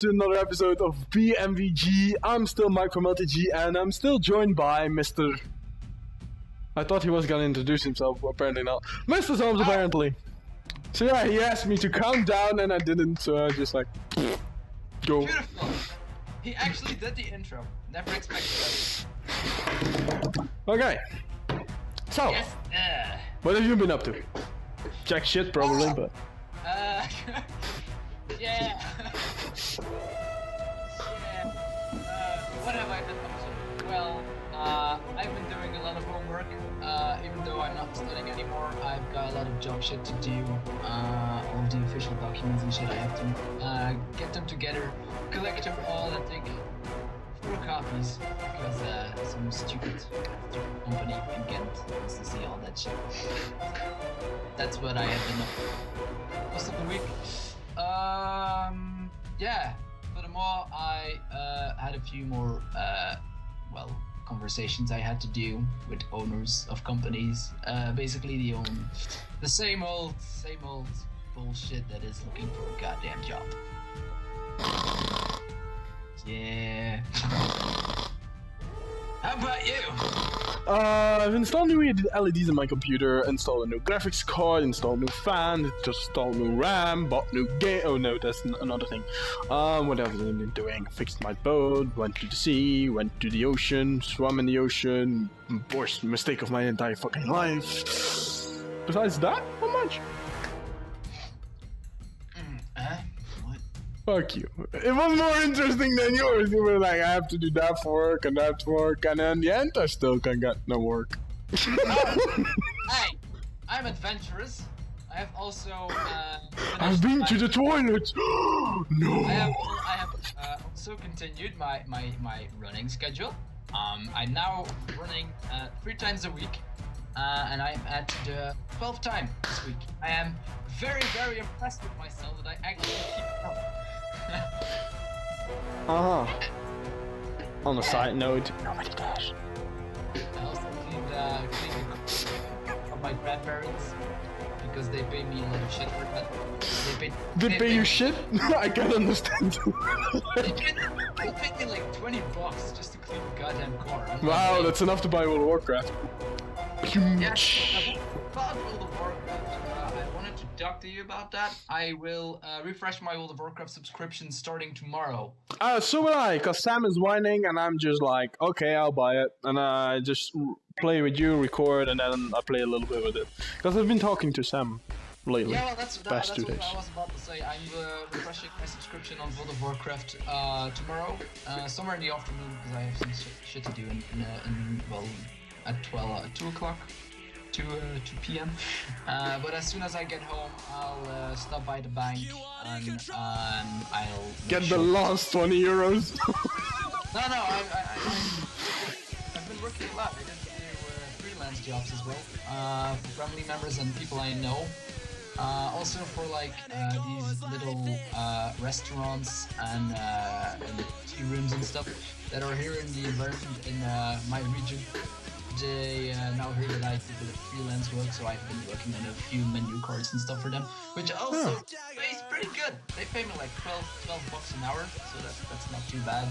to another episode of BMVG. I'm still Mike from LTG, and I'm still joined by Mr. I thought he was gonna introduce himself, but apparently not. MrZombzZ, apparently. So yeah, he asked me to count down, and I didn't, so I just like... Go. Beautiful! He actually did the intro. Never expected that. Okay. So, Yes, what have you been up to? Jack shit, probably, but... yeah. What have I been up to? Well, I've been doing a lot of homework. Even though I'm not studying anymore, I've got a lot of job shit to do. All of the official documents and shit I have to get them together, collect them all, and take 4 copies because some stupid company in Ghent wants to see all that shit. That's what I have been up to most of the week. Yeah. Furthermore, I had a few more conversations I had to do with owners of companies. Basically, the same old bullshit that is looking for a goddamn job. Yeah. How about you? I've installed new LEDs in my computer, installed a new graphics card, installed new fan, just installed new RAM, bought new game. Oh no, that's another thing. What else have I been doing? Fixed my boat, went to the sea, went to the ocean, swam in the ocean. Worst mistake of my entire fucking life. Besides that, not much. Fuck you. It was more interesting than yours. You were like, I have to do that work, and then in the end, I still can get no work. Hey, I'm adventurous. I have also I've been to the toilet. No. I have also continued my running schedule. I'm now running 3 times a week, and I'm at the 12th time this week. I am very impressed with myself that I actually keep up. On a side note, nobody does. I also cleaned up my grandparents because they pay me a lot of shit for that. They pay you shit? I can't understand. They paid me like $20 just to clean the goddamn car. Wow, that's enough to buy World of Warcraft. Yeah, about World of Warcraft. I wanted to talk to you about that. I will refresh my World of Warcraft subscription starting tomorrow. So will I, cause Sam is whining and I'm just like, okay, I'll buy it. And I just play with you, record, and then I play a little bit with it. Cause I've been talking to Sam lately. Yeah, well, that's 2 what days. I was about to say. I'm refreshing my subscription on World of Warcraft tomorrow, somewhere in the afternoon, because I have some shit to do at 2 o'clock. 2 p.m. But as soon as I get home, I'll stop by the bank and I'll get the last 20 euros. No, I've been working a lot. I did freelance jobs as well, for family members and people I know. Also for like these little restaurants and tea rooms and stuff that are here in the environment in my region. They now heard that I did a bit of freelance work, so I've been working on a few menu cards and stuff for them, which also pays pretty good. They pay me like $12 an hour, so that's not too bad.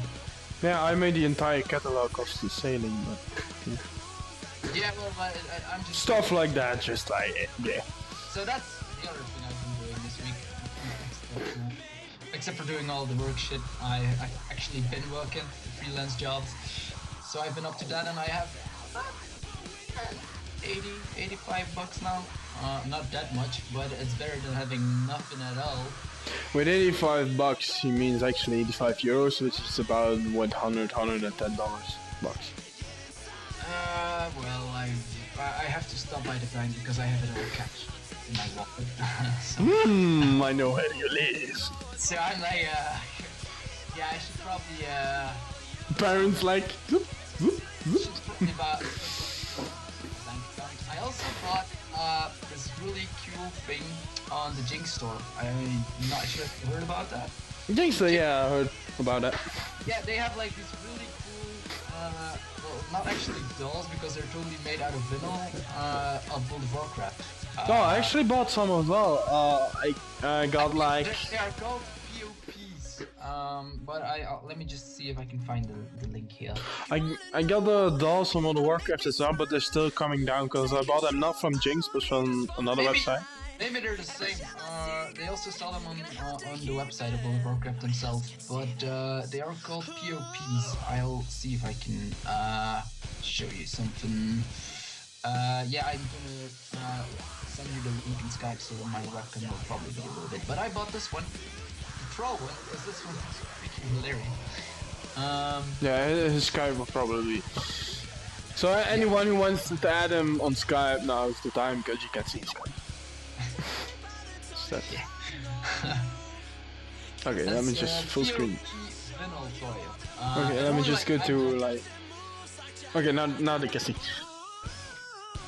Yeah, I made the entire catalog of the sailing, but... Yeah, well, I'm just... Stuff like that, just like, yeah. So that's the other thing I've been doing this week. Except for doing all the work shit, I've actually been working freelance jobs. So I've been up to that, and I have 85 bucks now. Not that much, but it's better than having nothing at all. With 85 bucks, he means actually 85 euros, which is about $110 bucks. Well, I have to stop by the bank because I have it all cash in my wallet. I know where you live. So I'm like, yeah, I should probably, Parents like... I also bought this really cool thing on the Jinx store. I'm not sure if you heard about that. Jinx, yeah, I heard about that. Yeah, they have like these really cool, well, not actually dolls because they're totally made out of vinyl of World of Warcraft. I actually bought some as well. I got like... They are called POPs. But let me just see if I can find the link here. I got the dolls from World of Warcraft as well, but they're still coming down because I bought them not from Jinx, but from another website. Maybe they're the same. They also sell them on the website of World of Warcraft themselves, but they are called POPs. I'll see if I can show you something. Yeah, I'm gonna send you the link in Skype so that my webcam will probably be a little bit. But I bought this one, the troll one, because this one is freaking hilarious. Yeah, his Skype will probably be. So anyone who wants to add him on Skype, now is the time because you can see Skype. Okay, let me just full screen. Okay, let me just go to like. Okay, now they can see.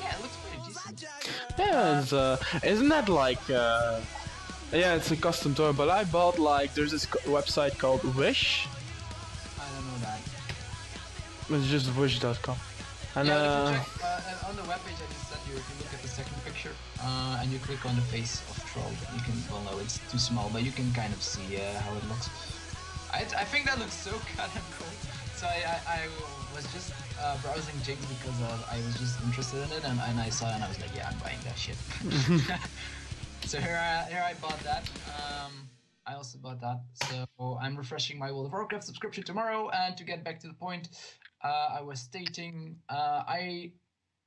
Yeah, it looks pretty decent. Yeah, it's isn't that like yeah, it's a custom toy, but I bought like there's this website called Wish. I don't know that. It's just wish.com. And yeah, if you check, on the webpage I just sent you, if you look at the second picture and you click on the face of Troll, you can, well no, it's too small, but you can kind of see how it looks. I think that looks so goddamn cool. So I was just browsing Jinx because I was just interested in it, and I saw it and I was like, yeah, I'm buying that shit. So here I bought that. I also bought that. So I'm refreshing my World of Warcraft subscription tomorrow, and to get back to the point, I was stating I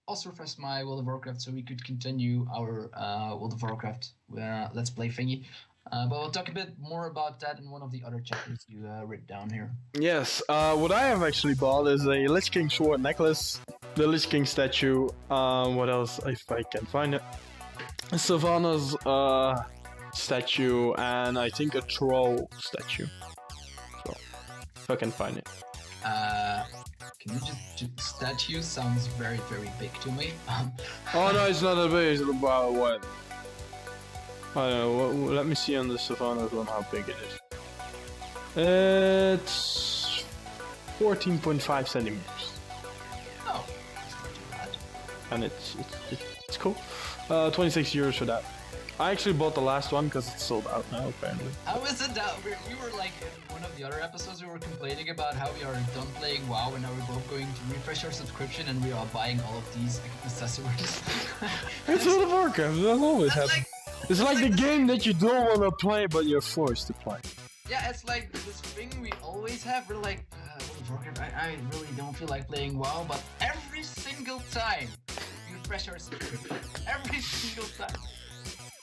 also refreshed my World of Warcraft so we could continue our World of Warcraft Let's Play thingy. But we'll talk a bit more about that in one of the other chapters you wrote down here. yes, what I have actually bought is a Lich King sword necklace, the Lich King statue, what else if I can find it, Savannah's statue, and I think a troll statue. So, if I can find it. Can you just statue sounds very, very big to me. Oh no, it's not that big, it's about what? I don't know, let me see on the Savannah's one how big it is. It's 14.5 centimeters. Oh, that's not too bad. And it's cool. 26 euros for that. I actually bought the last one because it's sold out now, apparently. How is it that we were like in one of the other episodes we were complaining about how we are done playing WoW and now we're both going to refresh our subscription and we are buying all of these accessories. It's World of Warcraft, that always happens. It's like the game that you don't want to play but you're forced to play. Yeah, it's like this thing we always have. We're like, World of Warcraft, I really don't feel like playing WoW, but every single time we refresh our subscription, every single time.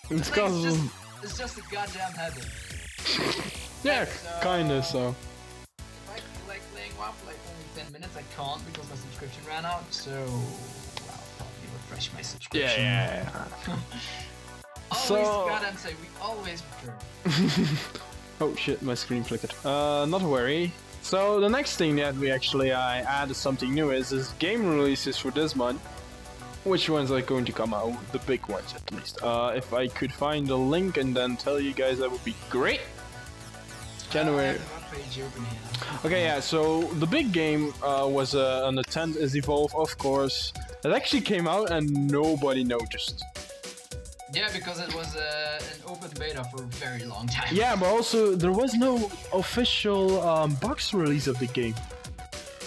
It's like, cause it's just a goddamn habit. yeah, Like, kinda so. If I feel like playing WoW for like only 10 minutes, I can't because my subscription ran out, so I'll probably refresh my subscription. Yeah. Always goddamn say, we always return. Oh shit, my screen flickered. Not to worry. So the next thing that we actually I added something new is game releases for this month. Which ones are going to come out? The big ones at least. If I could find a link and then tell you guys, that would be great. January. Okay, yeah, so the big game was on the 10th is Evolve, of course. It actually came out and nobody noticed. Yeah, because it was an open beta for a very long time. Yeah, but also there was no official box release of the game.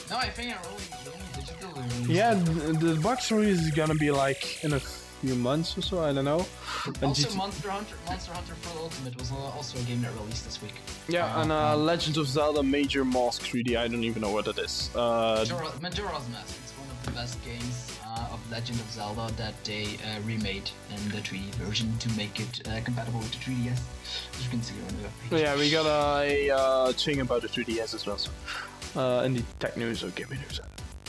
No, I think the only digital release. Yeah, the box release is gonna be like in a few months or so, I don't know. And also, Monster Hunter Full Ultimate was also a game that released this week. Yeah, and Legend of Zelda Major Mask 3D, I don't even know what it is. Majora's Mask, it's one of the best games of Legend of Zelda that they remade in the 3D version to make it compatible with the 3DS, as you can see on the webpage. Yeah, we got a thing about the 3DS as well, so in the tech news or gaming news.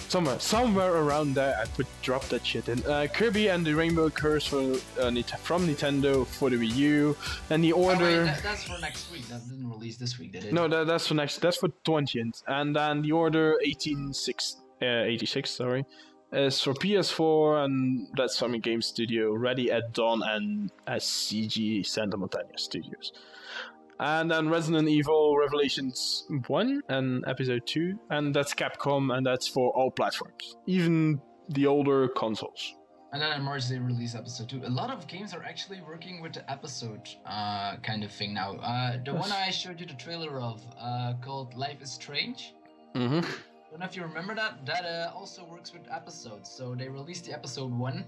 Somewhere around there, I drop that shit in. Kirby and the Rainbow Curse from Nintendo for the Wii U, and the Order. Oh, wait, that's for next week. That didn't release this week, did it? No, that's for next. That's for 20th, and then the Order 86, sorry, is for PS4, and that's from a game studio ready at dawn and SCG Santa Montana Studios. And then Resident Evil Revelations 1 and Episode 2, and that's Capcom, and that's for all platforms, even the older consoles. And then in March they release episode 2. A lot of games are actually working with the episode kind of thing now. The one I showed you the trailer of called Life is Strange. Mm-hmm. I don't know if you remember that. That also works with episodes. So they released the episode 1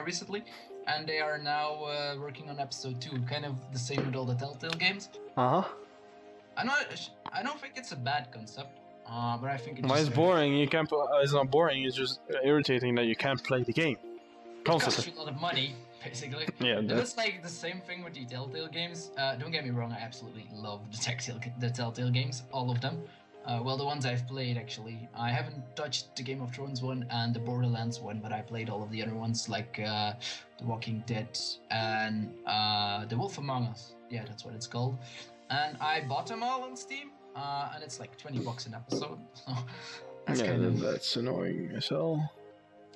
recently, and they are now working on episode 2. Kind of the same with all the Telltale games. Uh-huh. I don't think it's a bad concept, but I think It's boring. You can't. It's not boring. It's just irritating that you can't play the game. It costs you a lot of money, basically. Yeah. And it's like the same thing with the Telltale games. Don't get me wrong. I absolutely love the Telltale games, all of them. Well, the ones I've played actually. I haven't touched the Game of Thrones one and the Borderlands one, but I played all of the other ones like The Walking Dead and The Wolf Among Us. Yeah, that's what it's called. And I bought them all on Steam, and it's like $20 an episode. So that's annoying as hell.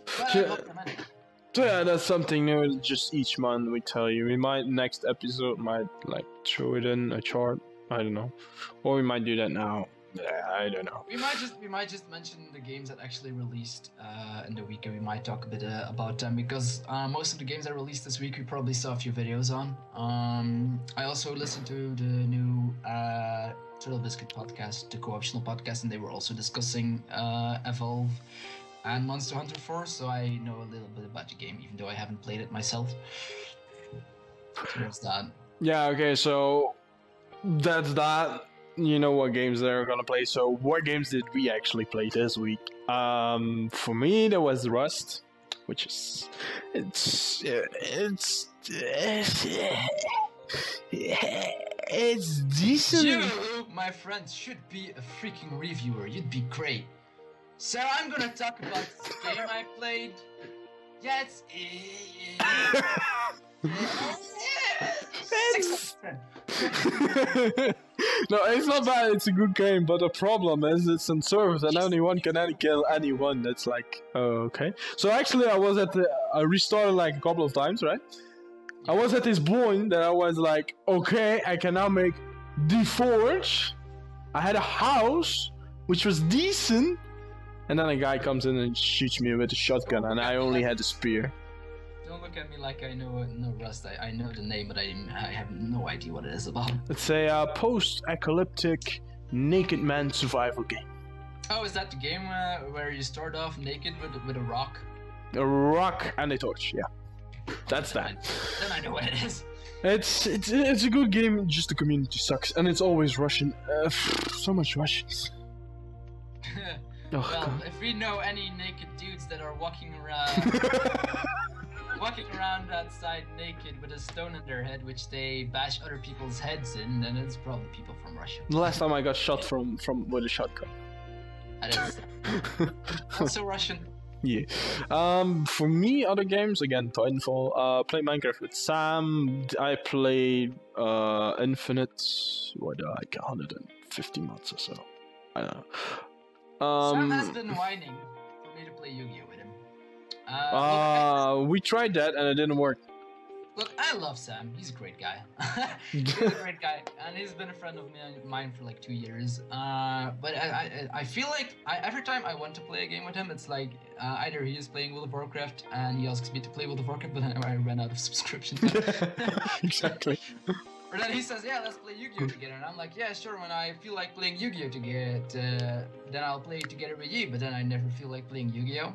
But I bought them anyway. So yeah, that's something new. Just each month we tell you. We might next episode might like throw it in a chart. I don't know, or we might do that now. I don't know. We might just mention the games that actually released in the week, and we might talk a bit about them because most of the games that released this week we probably saw a few videos on. I also listened to the new Turtle Biscuit podcast, the co-optional podcast, and they were also discussing Evolve and Monster Hunter 4, so I know a little bit about the game, even though I haven't played it myself. So there's that. Yeah. Okay. So that's that. You know what games they're gonna play. So what games did we actually play this week? For me, there was Rust, which is it's decent. You, my friend, should be a freaking reviewer. You'd be great. So I'm gonna talk about this game I played. Yeah, it's No, it's not bad. It's a good game, but the problem is it's in servers and anyone can kill anyone. That's like, okay. So actually, I restarted like a couple of times, right? I was at this point that I was like, okay, I can now make the forge. I had a house which was decent, and then a guy comes in and shoots me with a shotgun, and I only had a spear. Don't look at me like I know Rust. I know the name, but I have no idea what it is about. It's a post-apocalyptic naked man survival game. Oh, is that the game where you start off naked with a rock? A rock and a torch, yeah. That's that. Then I know what it is. It's a good game, just the community sucks, and it's always Russian. So much Russians. Well, if we know any naked dudes that are walking around outside naked with a stone in their head, which they bash other people's heads in, then it's probably people from Russia. The last time I got shot from with a shotgun. That is also Russian. Yeah. For me, other games again, Titanfall. Played Minecraft with Sam. I played Infinite. What like 150 months or so. I don't know. Sam has been whining for me to play Yu-Gi-Oh with him. We tried that and it didn't work. Look, I love Sam. He's a great guy. He's a great guy, and he's been a friend of mine for like 2 years. But I feel like every time I want to play a game with him, it's like either he is playing World of Warcraft and he asks me to play World of Warcraft, but then I ran out of subscriptions. Exactly. Or then he says, yeah, let's play Yu-Gi-Oh together, and I'm like, yeah, sure. When I feel like playing Yu-Gi-Oh together, then I'll play it together with you. But then I never feel like playing Yu-Gi-Oh.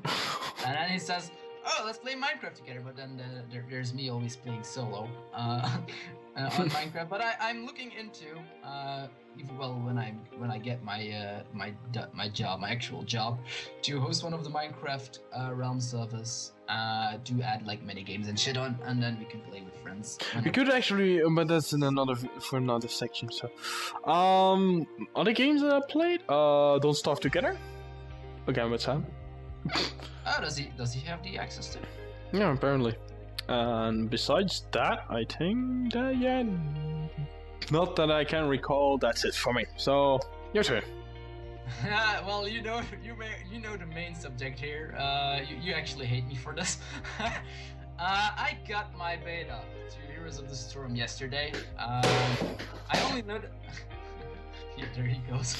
And then he says, oh, let's play Minecraft together, but then there's me always playing solo on Minecraft. But I'm looking into when I get my job, my actual job, to host one of the Minecraft realm servers, to add like mini games and shit on, and then we can play with friends. We could actually, but that's in another section. So, other games that I played, Don't Starve Together, again with Sam. Oh, does he have the access to it? Yeah, apparently. And besides that, I think that, yeah, not that I can recall, that's it for me. So, your turn. Well, you know the main subject here. You actually hate me for this. I got my beta to Heroes of the Storm yesterday. I only know that Yeah, there he goes.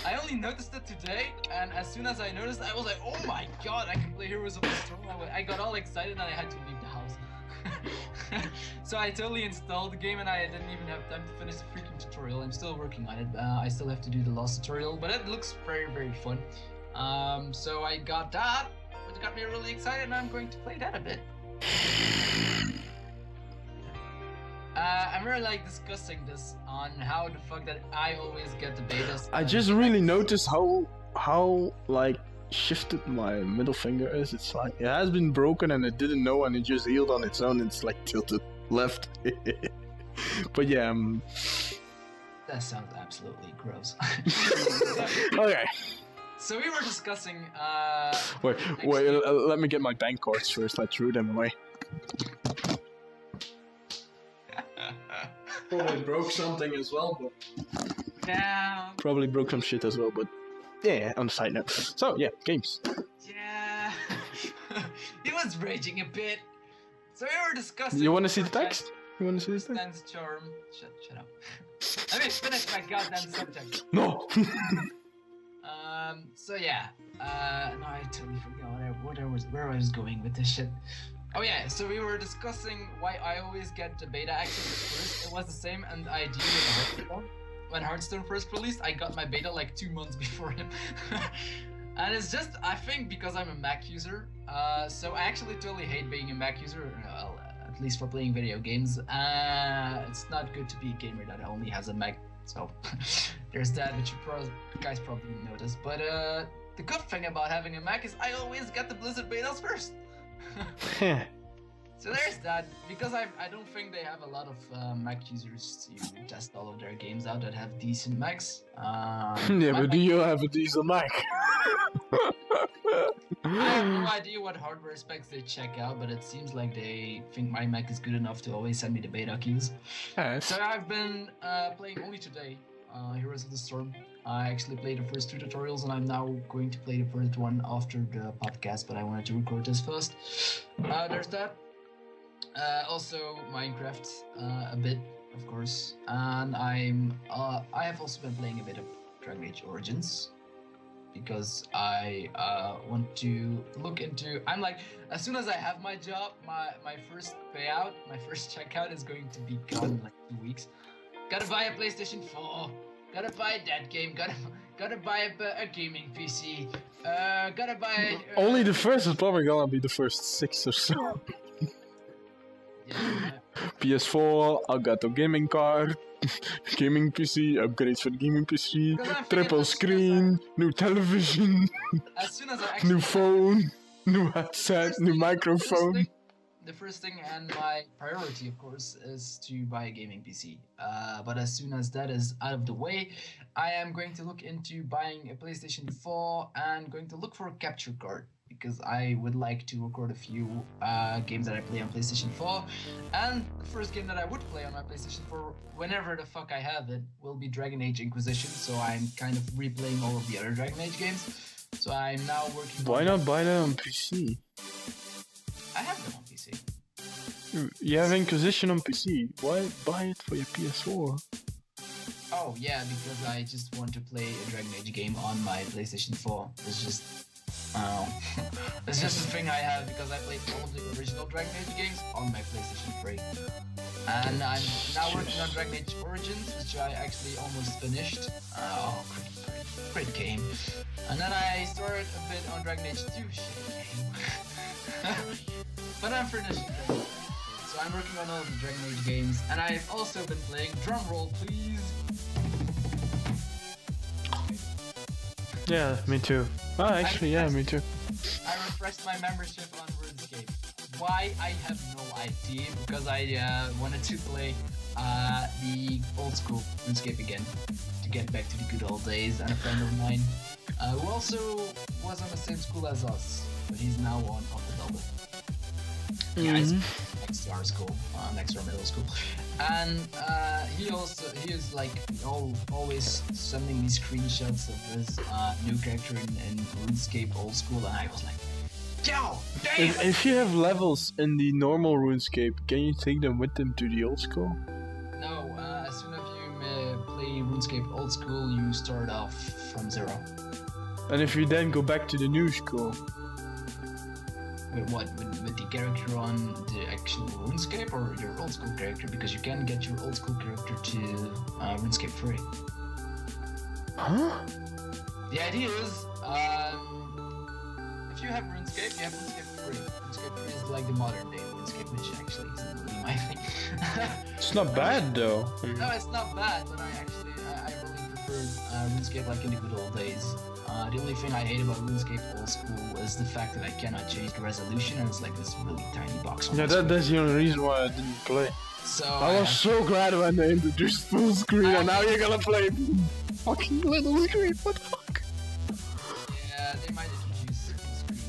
I only noticed it today, and as soon as I noticed, I was like, oh my god, I can play Heroes of the Storm. I got all excited and I had to leave the house. So I totally installed the game and I didn't even have time to finish the freaking tutorial. I'm still working on it. I still have to do the last tutorial, but it looks very, very fun. So I got that, which got me really excited, and I'm going to play that a bit. I'm really like discussing this on how the fuck that I always get the betas. I just really noticed how like shifted my middle finger is. It's like it has been broken and it didn't know, and it just healed on its own. It's like tilted left. But yeah. That sounds absolutely gross. Okay. So we were discussing. Wait. Let me get my bank cards first. I threw them away. Probably broke something as well, but yeah. Probably broke some shit as well, but yeah. On the side note. So yeah, games. Yeah. He was raging a bit. So we were discussing. You want to see the text? You want to see the text? Dance charm. Shut up. Let me finish my goddamn subject. No. So yeah. No, I totally forgot where I was going with this shit. Oh yeah, so we were discussing why I always get the beta access first. It was the same and idea with Hearthstone. When Hearthstone first released, I got my beta like 2 months before him. And it's just, I think because I'm a Mac user, so I actually totally hate being a Mac user, well, at least for playing video games. It's not good to be a gamer that only has a Mac, so there's that, which you guys probably noticed. But the good thing about having a Mac is I always get the Blizzard betas first. So there's that, because I don't think they have a lot of Mac users to test all of their games out that have decent Macs. Yeah, but do you have a decent Mac? I have no idea what hardware specs they check out, but it seems like they think my Mac is good enough to always send me the beta keys. Yes. So I've been playing only today, Heroes of the Storm. I actually played the first 2 tutorials, and I'm now going to play the first one after the podcast, but I wanted to record this first. There's that. Also Minecraft, a bit, of course, and I have also been playing a bit of Dragon Age Origins, because I want to look into. I'm like, as soon as I have my job, my first payout, my first checkout is going to be gone in like 2 weeks. Gotta buy a PlayStation 4. Gotta buy that game. Gotta buy a gaming PC. Gotta buy. Only the first is probably gonna be the first 6 or so. Yeah. PS4, Elgato gaming card, gaming PC, upgrades for the gaming PC, triple screen, new television, As soon as I actually new phone, new headset, new microphone. The first thing and my priority, of course, is to buy a gaming PC. But as soon as that is out of the way, I am going to look into buying a PlayStation 4 and going to look for a capture card, because I would like to record a few games that I play on PlayStation 4. And the first game that I would play on my PlayStation 4, whenever the fuck I have it, will be Dragon Age Inquisition. So I'm kind of replaying all of the other Dragon Age games. So I'm now working. Why not buy that on PC? I have them on PC. You have Inquisition on PC. Why buy it for your PS4? Oh yeah, because I just want to play a Dragon Age game on my PlayStation 4. It's just, it's just a thing I have, because I played all of the original Dragon Age games on my PlayStation 3. And I'm now working on Dragon Age Origins, which I actually almost finished. Oh, great game. And then I started a bit on Dragon Age 2, shit game. But I'm finishing them. So I'm working on all of the Dragon Age games, and I've also been playing, drumroll please. Yeah, me too. Oh, actually, yeah, me too. I refreshed my membership on RuneScape. Why? I have no idea, because I wanted to play the old school RuneScape again, to get back to the good old days. And a friend of mine, who also was on the same school as us, but he's now on Octodouble. Yeah, it's next to our school, next to our middle school. And he is like always sending me screenshots of this new character in RuneScape old school, and I was like, yo, damn! If you have levels in the normal RuneScape, can you take them with them to the old school? No, as soon as you play RuneScape RuneScape Old School, you start off from 0. And if you then go back to the new school? With what? With the character on the actual RuneScape or your old school character? Because you can get your old school character to RuneScape free. Huh? The idea is, if you have RuneScape, you have RuneScape free. RuneScape free is like the modern day RuneScape, which actually isn't really my thing. It's not bad though. No, it's not bad, but I really preferred RuneScape like in the good old days. The only thing I hate about RuneScape Old School is the fact that I cannot change the resolution, and it's like this really tiny box on Yeah, that's the only reason why I didn't play. So I was so glad when they introduced full screen, and now you're gonna play fucking little screen. What the fuck? Yeah, they might introduce full screen.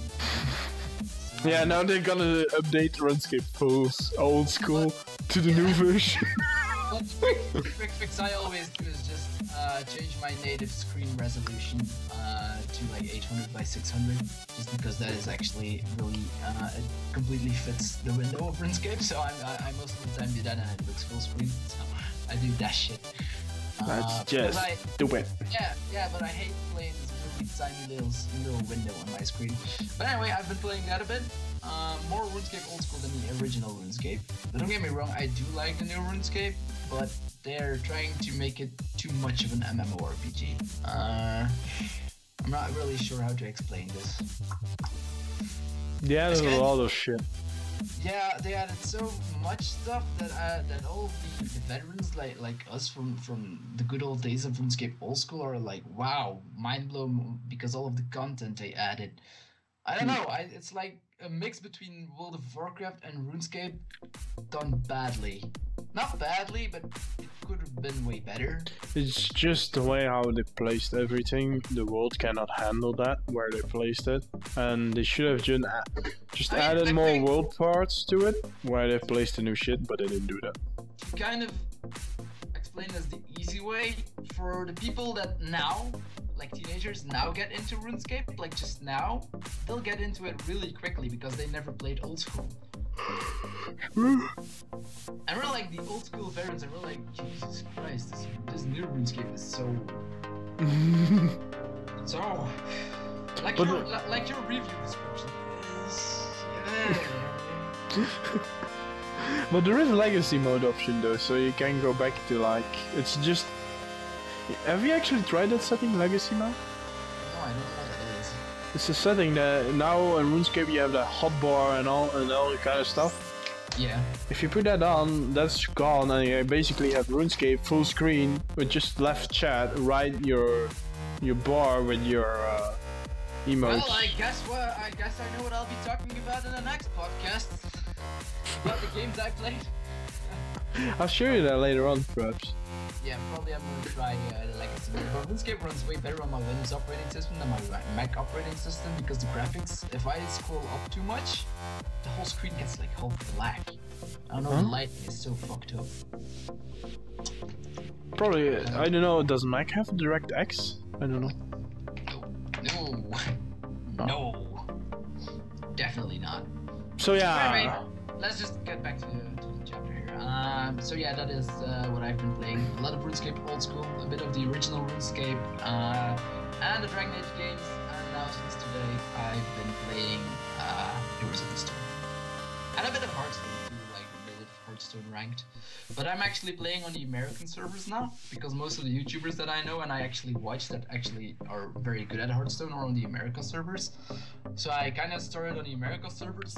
So Yeah, now they're gonna update RuneScape full Old School to the new version. One quick fix I always do is just change my native screen resolution to like 800 by 600, just because that is actually really it completely fits the window of RuneScape. So I most of the time do that, and it looks full screen. So I do that shit. That's just stupid. Yeah, but I hate playing this really tiny little window on my screen. But anyway, I've been playing that a bit. More RuneScape Old School than the original RuneScape. But don't get me wrong, I do like the new RuneScape, but they're trying to make it too much of an MMORPG. I'm not really sure how to explain this. Yeah, there's a lot of shit. Yeah, they added so much stuff that all the veterans like us from the good old days of RuneScape Old School are like, wow, mind blown, because all of the content they added. I don't know, it's like a mix between World of Warcraft and RuneScape done badly. Not badly, but it could have been way better. It's just the way how they placed everything. The world cannot handle that, where they placed it. And they should have just added more world parts to it, where they placed the new shit, but they didn't do that. To kind of explain this the easy way, for the people that now, like teenagers now get into RuneScape, like just now, they'll get into it really quickly because they never played Old School. And we're like the old school veterans, and we're like, Jesus Christ, this new RuneScape is so like your review description is But there is a legacy mode option though, so you can go back to like, it's just, have you actually tried that setting, legacy mode? No, I don't know what that is. It's a setting that now in RuneScape you have that hotbar and all that kind of stuff. Yeah. If you put that on, that's gone, and you basically have RuneScape full screen with just left chat, right your bar with your emotes. Well, I guess I know what I'll be talking about in the next podcast. About the games I played. I'll show you that later on, perhaps. Yeah, probably I'm gonna try the legacy mode. But RuneScape runs way better on my Windows operating system than my Mac operating system, because the graphics, if I scroll up too much, the whole screen gets like whole black. I don't know, the lighting is so fucked up. Probably, I don't know, does Mac have DirectX? I don't know. No. Definitely not. So yeah. Anyway, let's just get back to the chapter here. So yeah, that is what I've been playing. A lot of RuneScape Old School, a bit of the original RuneScape, and the Dragon Age games. And now since today, I've been playing Heroes of the Storm. And a bit of Hearthstone too, like a bit of Hearthstone ranked. But I'm actually playing on the American servers now, because most of the YouTubers that I know and I actually watch that actually are very good at Hearthstone are on the America servers. So I kind of started on the America servers.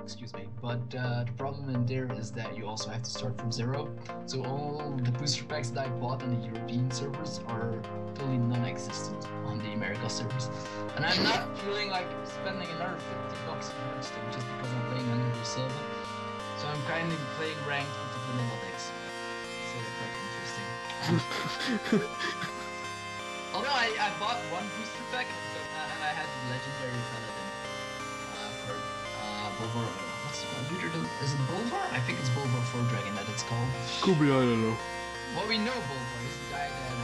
Excuse me, but the problem in there is that you also have to start from 0. So all the booster packs that I bought on the European servers are totally non-existent on the America servers. And I'm not feeling like spending another $50 on Hearthstone just because I'm playing under the server. So I'm kind of playing ranked with the vanilla decks. So that's quite interesting. Although I bought one booster pack and I had the legendary paladin for Bolvar. What's it called? Is it Bolvar? I think it's Bolvar 4 Dragon that it's called. Could be, I don't know. Well, we know Bolvar. He's the guy that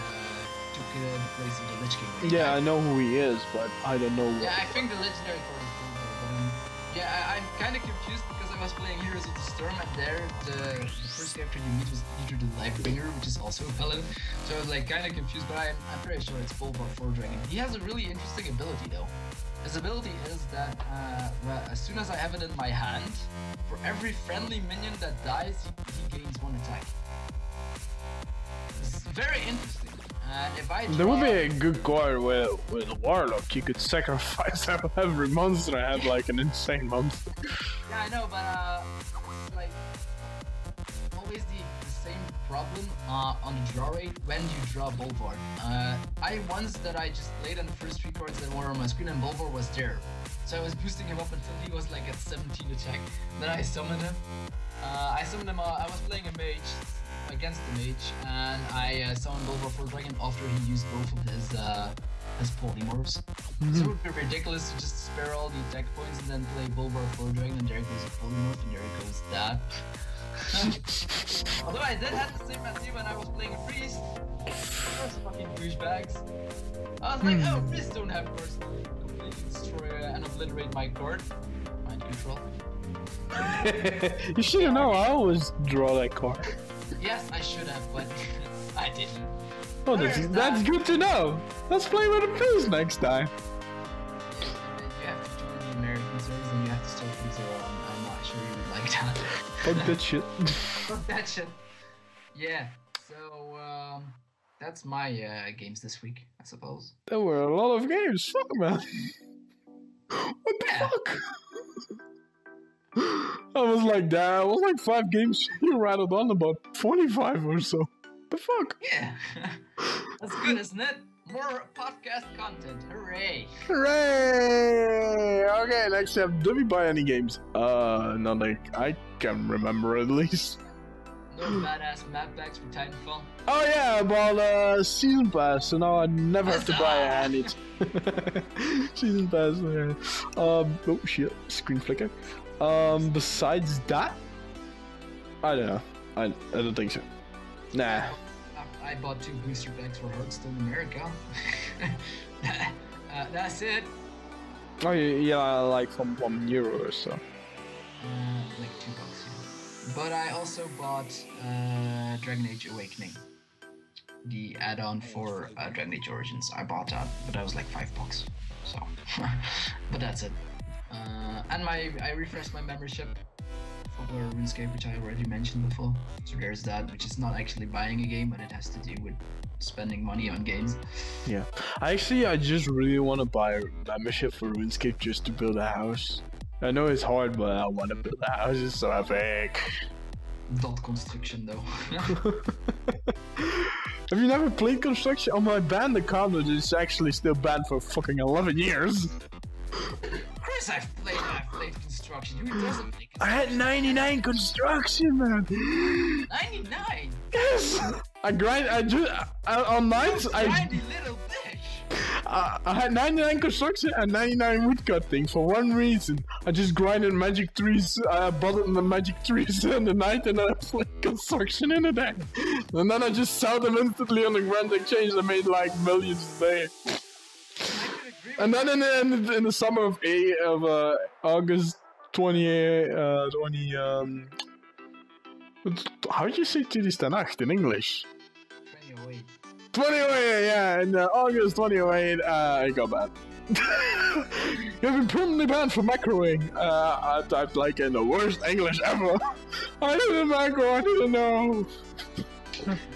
took the place of the Lich King. Yeah, I know who he is, but I don't know. Yeah, I think the legendary card is Bolvar, but Yeah, I'm kind of confused because I was playing Heroes of the Storm, and there the first character you meet was either the Lightbringer, which is also a paladin. So I was like kind of confused, but I'm pretty sure it's Bolvar 4 Dragon. He has a really interesting ability though. His ability is that well, as soon as I have it in my hand, for every friendly minion that dies, he gains 1 attack. It's very interesting. If I There would be a good card with a Warlock. You could sacrifice every monster and have like an insane monster. Yeah, I know, but it's like always the same problem on the draw rate when you draw Bolvar. I once that I just played on the first 3 cards that were on my screen and Bolvar was there. So I was boosting him up until he was like at 17 attack. Then I summoned him. I was playing a mage against the mage, and I summoned Bolvar 4 Dragon after he used both of his polymorphs. So it would be ridiculous to just spare all the attack points and then play Bolvar 4 Dragon, and there goes a polymorph, and there goes that. Although I did have the same idea when I was playing a priest. Those fucking douchebags. I was like, oh, priests don't have cards to completely destroy and obliterate my card. Mind control. You should know. I always draw that card. Yes, I should have, but I didn't. Oh, that's good to know. Let's play with a priest next time. You have to join the American service and you have to start from 0. I'm not sure you would like that. Fuck that shit. Fuck that shit. Yeah, so that's my games this week, I suppose. There were a lot of games. Fuck, man. What the fuck? I was like, that. It was like 5 games you rattled on, about 25 or so. The fuck? Yeah. That's good, isn't it? More podcast content. Hooray! Hooray! Okay, next up, did we buy any games? Not like I can remember at least. No badass map packs for Titanfall. Oh yeah, I bought Season Pass, so now I never have to buy a hand. Season Pass, yeah. Oh shit, screen flicker. Besides that, I don't know. I don't think so. Nah. I bought 2 booster packs for Hearthstone America. That's it. Oh yeah, like from €1 or so. Like $2. Yeah. But I also bought Dragon Age Awakening, the add-on for Dragon Age Origins. I bought that, but that was like $5. So, but that's it. And I refreshed my membership for RuneScape, which I already mentioned before. So there's that, which is not actually buying a game, but it has to do with spending money on games. Yeah, I just really want to buy a membership for RuneScape just to build a house. I know it's hard, but I want to build a house. It's so epic. Dot construction though. Have you never played construction? On my band account, it's actually still banned for fucking 11 years. Of course I've played construction. Who doesn't play construction? I had 99 construction, man. 99? Yes! On nights, Tiny little bitch. I had 99 construction and 99 woodcutting for one reason. I just grinded magic trees, bought it in the magic trees in the night, and then I played construction in the day. And then I just sold them instantly on the Grand Exchange. I made like millions a day. And then in the summer of August 20, how do you say 2008 in English? 2008. 2008, yeah, in August 2008, I got banned. You've been permanently banned from macroing. I typed like in the worst English ever. I didn't macro, I didn't know.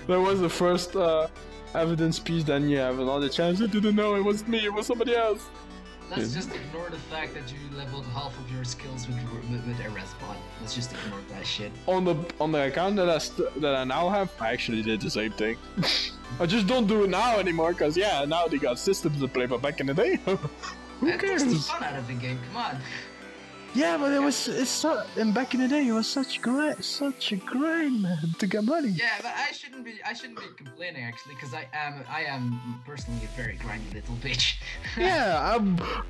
That was the first evidence piece, then you have another chance. I didn't know it was me, it was somebody else. Let's just ignore the fact that you leveled half of your skills with Eresbot. Let's just ignore that shit. On the account that I now have, I actually did the same thing. I just don't do it now anymore, cause yeah, now they got systems to play, but back in the day, who cares? It takes the fun out of the game. Come on. Yeah, but and back in the day, it was such a grind, man, to get money. Yeah, but I shouldn't be complaining actually, because I am personally a very grindy little bitch. Yeah,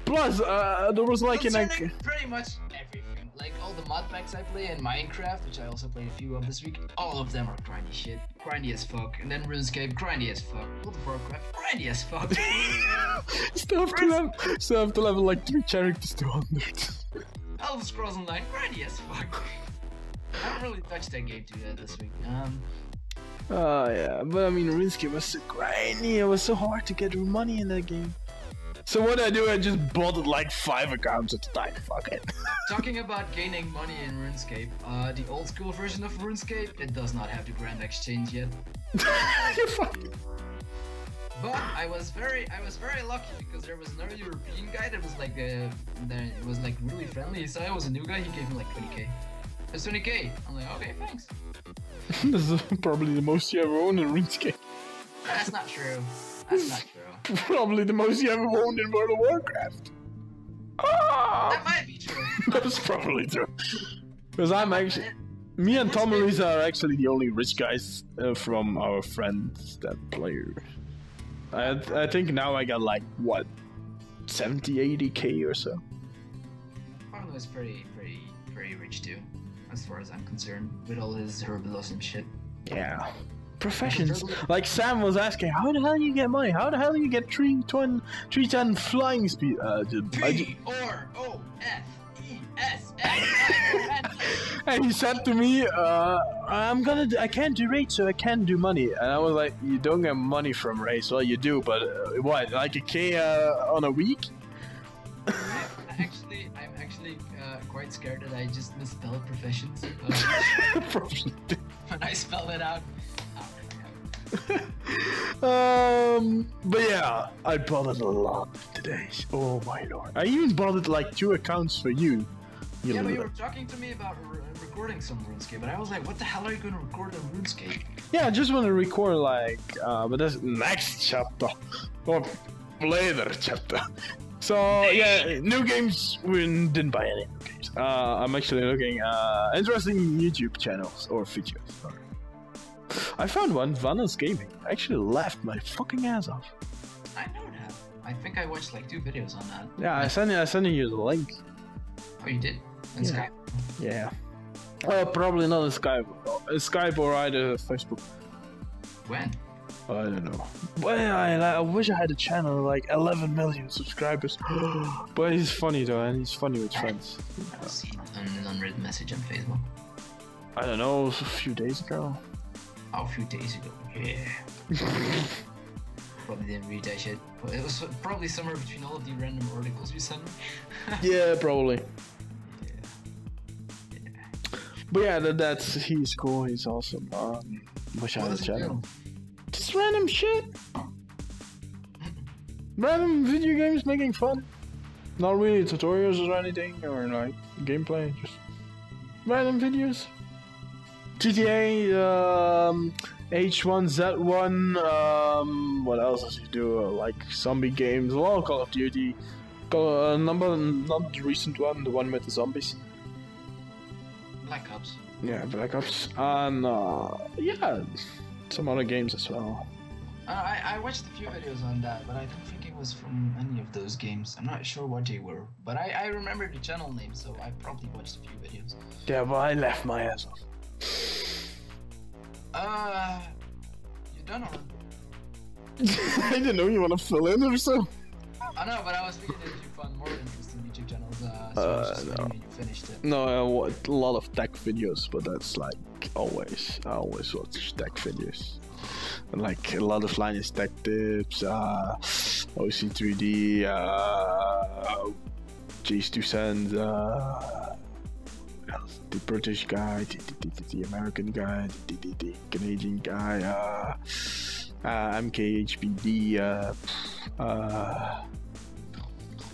plus there was like pretty much everything. Like all the mod packs I play in Minecraft, which I also played a few of this week, all of them are grindy shit. Grindy as fuck. And then RuneScape, grindy as fuck. World of Warcraft, grindy as fuck. Still have to level like 3 characters to 100. Elder Scrolls Online, grindy as fuck. I haven't really touched that game too this week. Yeah, but I mean, RuneScape was so grindy. It was so hard to get money in that game. So what I do, I just bought like 5 accounts at a time. Fuck it. Talking about gaining money in RuneScape, the old school version of RuneScape, it does not have the Grand Exchange yet. You fucking. But I was very lucky because there was another European guy that was like really friendly. He said I was a new guy. He gave me like 20k. It's 20k. I'm like, okay, thanks. This is probably the most you ever owned in RuneScape. That's not true. That's not true. Probably the most you ever owned in World of Warcraft. Ah! That might be true. That's probably true. Because I'm actually... Me and Tom and Lisa are actually the only rich guys from our friends that play. I think now I got like, what, 70, 80k or so? Arno is pretty rich too, as far as I'm concerned, with all his herbalos and shit. Yeah. Professions. Like Sam was asking, how the hell do you get money? How the hell do you get 310 flying speed? P-R-O-F-E-S-S-I-O-N. And he said to me, I can't do raids, so I can't do money. And I was like, you don't get money from raids. Well, you do, but what, like a K on a week? I'm actually quite scared that I just misspelled professions. When I spelled it out. But yeah, I bought it a lot today. Oh my lord. I even bought it like 2 accounts for you. Yeah, but you were talking to me about recording some RuneScape, and I was like, what the hell are you going to record on RuneScape? Yeah, I just want to record like, but that's next chapter. Or later chapter. So yeah, new games, we didn't buy any new games. I'm actually looking interesting YouTube channels or videos. I found one, Vanna's Gaming. I actually laughed my fucking ass off. I know that. I think I watched like 2 videos on that. Yeah, I sent you the link. Oh, you did? In Skype? Yeah. Probably not in Skype. Skype or either Facebook. When? I don't know. But I wish I had a channel like 11 million subscribers. But he's funny though, and he's funny with friends. I've seen an unread message on Facebook. I don't know, a few days ago. Oh, a few days ago. Yeah. Probably didn't read that shit. It was probably somewhere between all of the random articles you sent me. Yeah, probably. Yeah. But yeah, he's cool. He's awesome. Wish I had a channel. Just random shit. Random video games making fun. Not really tutorials or anything, or like gameplay. Just random videos. GTA, H1Z1, what else does he do? Like zombie games, a lot of Call of Duty. Not the recent one, the one with the zombies. Black Ops. Yeah, Black Ops. And yeah, some other games as well. I watched a few videos on that, but I don't think it was from any of those games. I'm not sure what they were, but I remember the channel name, so I probably watched a few videos. Yeah, but I left my ass off. You done or? I didn't know you want to fill in or so. I know, but I was thinking that you found more interesting YouTube channels, so just no. when you finished it. No, I watch a lot of tech videos, but that's like always. I always watch tech videos. And like a lot of Linus Tech Tips, OC3D, J2Cent, the British guy, the American guy, the Canadian guy, MKHBD,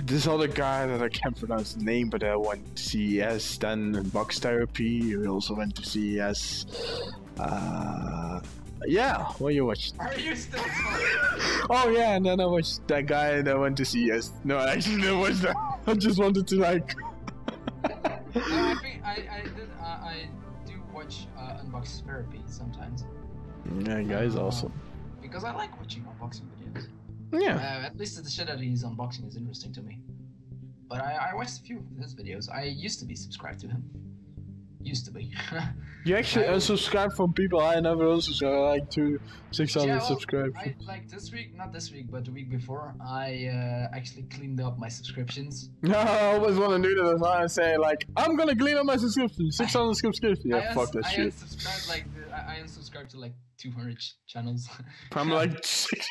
this other guy that I can't pronounce the name, but I went to CES, then Box Therapy, we also went to CES. Yeah, what you watched? Are you still talking? Oh yeah, and then I watched that guy that went to CES. No, I actually didn't watch that. I just wanted to like... I think I do watch Unbox Therapy sometimes. Yeah, guy's awesome. Because I like watching unboxing videos. Yeah. At least the shit that he's unboxing is interesting to me. But I watched a few of his videos. I used to be subscribed to him. Used to be. You actually unsubscribe from people I never unsubscribe, like 600 yeah, well, subscribers. like this week, not this week, but the week before, I actually cleaned up my subscriptions. No, I always want to do that. I say like, I'm gonna clean up my subscription. 600 subscriptions. Yeah, fuck that shit. I unsubscribed to like 200 channels. I'm like 6.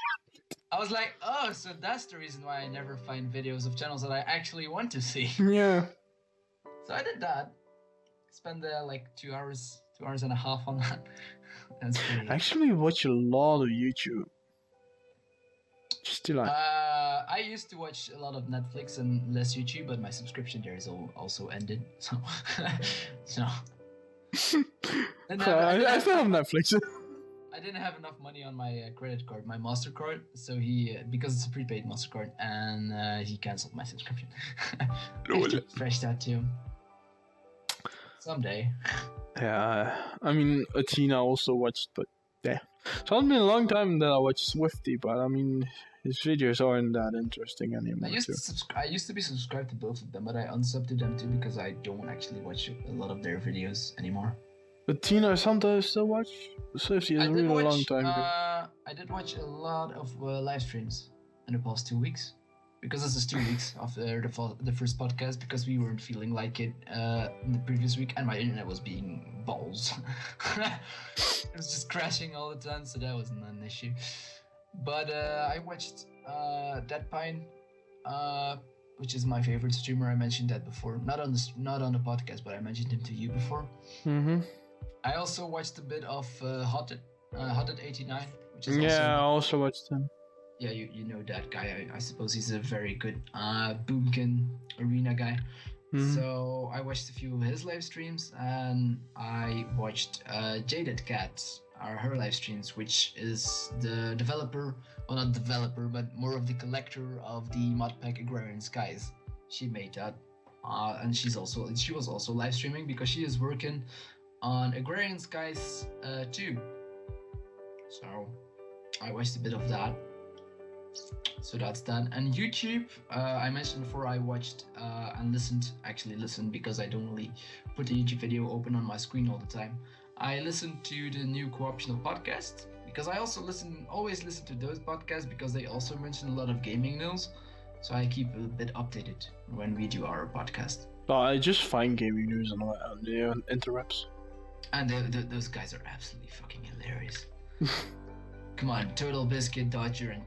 I was like, oh, so that's the reason why I never find videos of channels that I actually want to see. Yeah. So I did that. Spent like 2 hours and a half on that. That's pretty. I actually watch a lot of YouTube. Just to like. I used to watch a lot of Netflix and less YouTube, but my subscription there is also ended. So, I still have Netflix. I didn't have enough money on my credit card, my MasterCard, so because it's a prepaid MasterCard, and he canceled my subscription. I have to refresh that too. Someday. Yeah, I mean, Athena also watched, but yeah. So it's been a long time that I watched Swifty, but I mean, his videos aren't that interesting anymore. I used to be subscribed to both of them, but I unsubbed to them too because I don't actually watch a lot of their videos anymore. Athena, sometimes still watch Swifty. It's a really long time ago. I did watch a lot of live streams in the past 2 weeks. Because this is 2 weeks after the first podcast, because we weren't feeling like it in the previous week, and my internet was being balls. It was just crashing all the time, so that wasn't an issue. But I watched Deadpine, which is my favorite streamer. I mentioned that before, not on the podcast, but I mentioned him to you before. Mm-hmm. I also watched a bit of Hotted 89, which is I also watched him. Yeah, you know that guy. I suppose he's a very good Boomkin arena guy. Mm-hmm. So I watched a few of his live streams, and I watched Jaded Cat, her live streams, which is the developer, well, not developer, but more of the collector of the modpack Agrarian Skies. She made that, and she was also live streaming because she is working on Agrarian Skies 2. So I watched a bit of that. So that's that. And YouTube, I mentioned before, I watched and listened because I don't really put the YouTube video open on my screen all the time. I listened to the new Co-optional podcast because I also always listen to those podcasts because they also mention a lot of gaming news. So I keep a bit updated when we do our podcast. I just find gaming news on the interwebs. And those guys are absolutely fucking hilarious. Come on, Total Biscuit, Dodger, and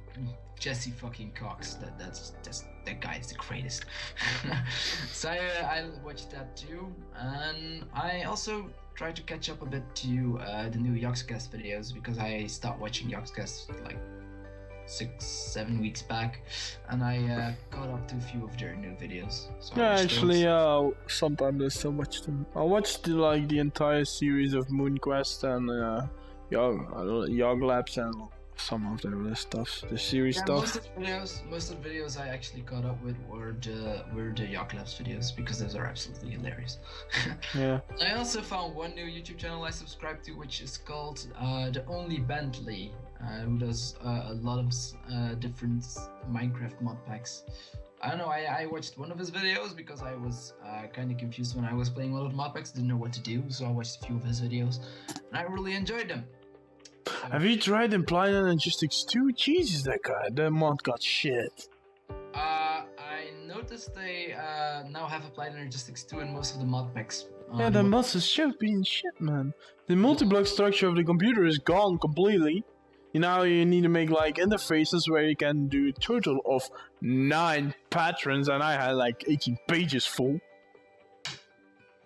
Jesse fucking Cox. That guy is the greatest. So I watched that too, and I also tried to catch up a bit to the new Yogscast videos because I stopped watching Yogscast like 6-7 weeks back, and I caught up to a few of their new videos. So sometimes I still watch them. I watched the entire series of Moon Quest and Yog Labs and some of their stuff, the series stuff. Most of the videos I actually caught up with were the Yog Labs videos because those are absolutely hilarious. Yeah. I also found one new YouTube channel I subscribe to, which is called The Only Bentley, who does a lot of different Minecraft mod packs. I don't know, I watched one of his videos because I was kind of confused when I was playing a lot of mod packs, didn't know what to do, so I watched a few of his videos, and I really enjoyed them. So, have you tried Implied Logistics 2? Jesus, that mod got shit. I noticed they now have Applied Logistics 2 in most of the mod packs. Yeah, the mods is being shit, man. The multi-block structure of the computer is gone completely. Now you need to make like interfaces where you can do a total of 9 patterns, and I had like 18 pages full.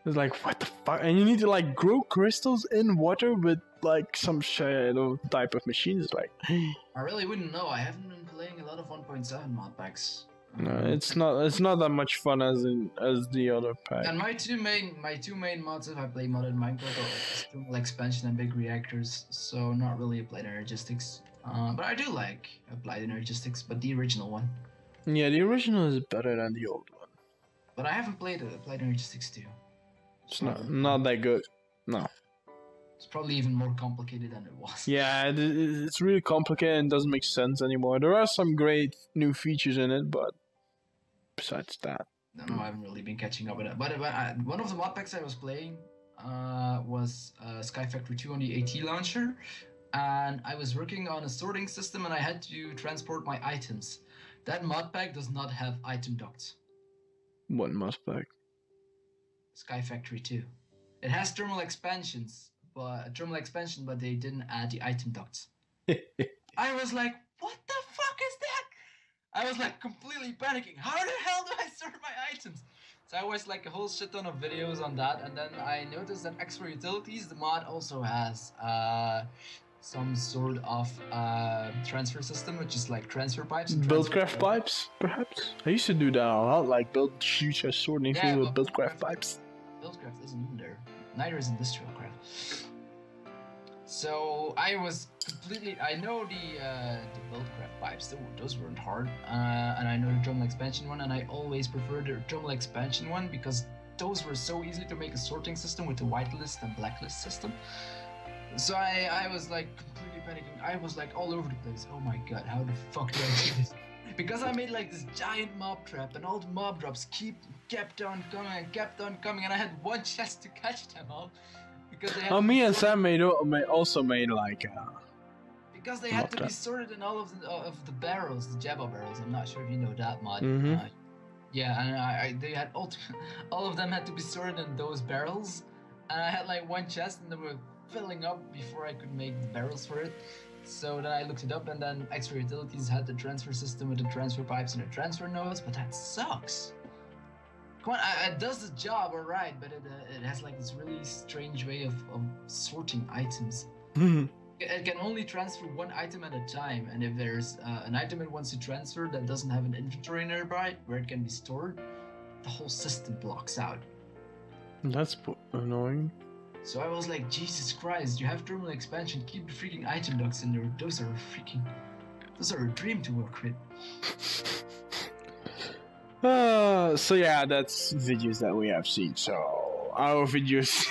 It's like, what the fuck? And you need to like grow crystals in water with like some shadow type of machine. It's like, I really wouldn't know. I haven't been playing a lot of 1.7 mod packs. No, it's not that much fun as the other pack. And my two main mods, if I play modded Minecraft, are Thermal Expansion and Big Reactors, so not really Applied Energistics. But I do like Applied Energistics, but the original one. Yeah, the original is better than the old one. But I haven't played Applied Energistics 2. It's not that good. No. It's probably even more complicated than it was. Yeah, it's really complicated and doesn't make sense anymore. There are some great new features in it, but besides that, I don't know. I haven't really been catching up with it. But one of the mod packs I was playing, was Sky Factory 2 on the AT launcher, and I was working on a sorting system, and I had to transport my items. That mod pack does not have item ducts. What mod pack? Sky Factory 2. It has thermal expansion, but they didn't add the item ducts. I was like, what the fuck is that? I was like completely panicking. How the hell do I sort my items? So I watched like a whole shit ton of videos on that, and then I noticed that Extra Utilities, the mod, also has some sort of transfer system, which is like transfer pipes. Buildcraft pipes, perhaps? I used to do that a lot, like build huge sorting thing with Buildcraft pipes. Buildcraft isn't in there. Neither is Industrial Craft. So I was completely. I know the Buildcraft pipes; those weren't hard, and I know the thermal expansion one, and I always preferred the thermal expansion one because those were so easy to make a sorting system with the whitelist and blacklist system. So I was like completely panicking. I was like all over the place. Oh my god, how the fuck do I do this? Because I made like this giant mob trap, and all the mob drops kept on coming, and I had one chest to catch them all. Because they had me and Sam also made like. Because they had to be sorted in all of the barrels, the Jabba barrels. I'm not sure if you know that mod. Yeah, and they had all of them had to be sorted in those barrels, and I had like one chest, and they were filling up before I could make the barrels for it. So then I looked it up, and then Extra Utilities had the transfer system with the transfer pipes and the transfer nodes, but that sucks. Come on, it does the job alright, but it has like this really strange way of sorting items. It can only transfer one item at a time, and if there's an item it wants to transfer that doesn't have an inventory nearby where it can be stored, the whole system blocks out. That's annoying. So I was like, Jesus Christ, you have thermal expansion, keep the freaking item ducts in there. Those are a dream to work with. So yeah, that's videos that we have seen. So our videos,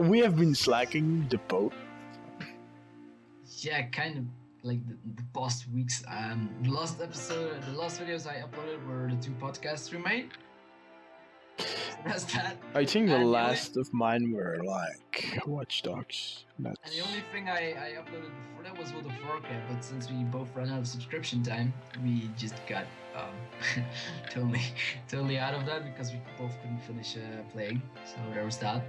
we have been slacking the boat. Yeah, kind of like the past weeks. The last videos I uploaded were the 2 podcasts we made. So that's that. I think the last of mine were like Watch Dogs. And the only thing I uploaded before that was World of Warcraft, but since we both ran out of subscription time, we just got totally out of that because we both couldn't finish playing. So there was that.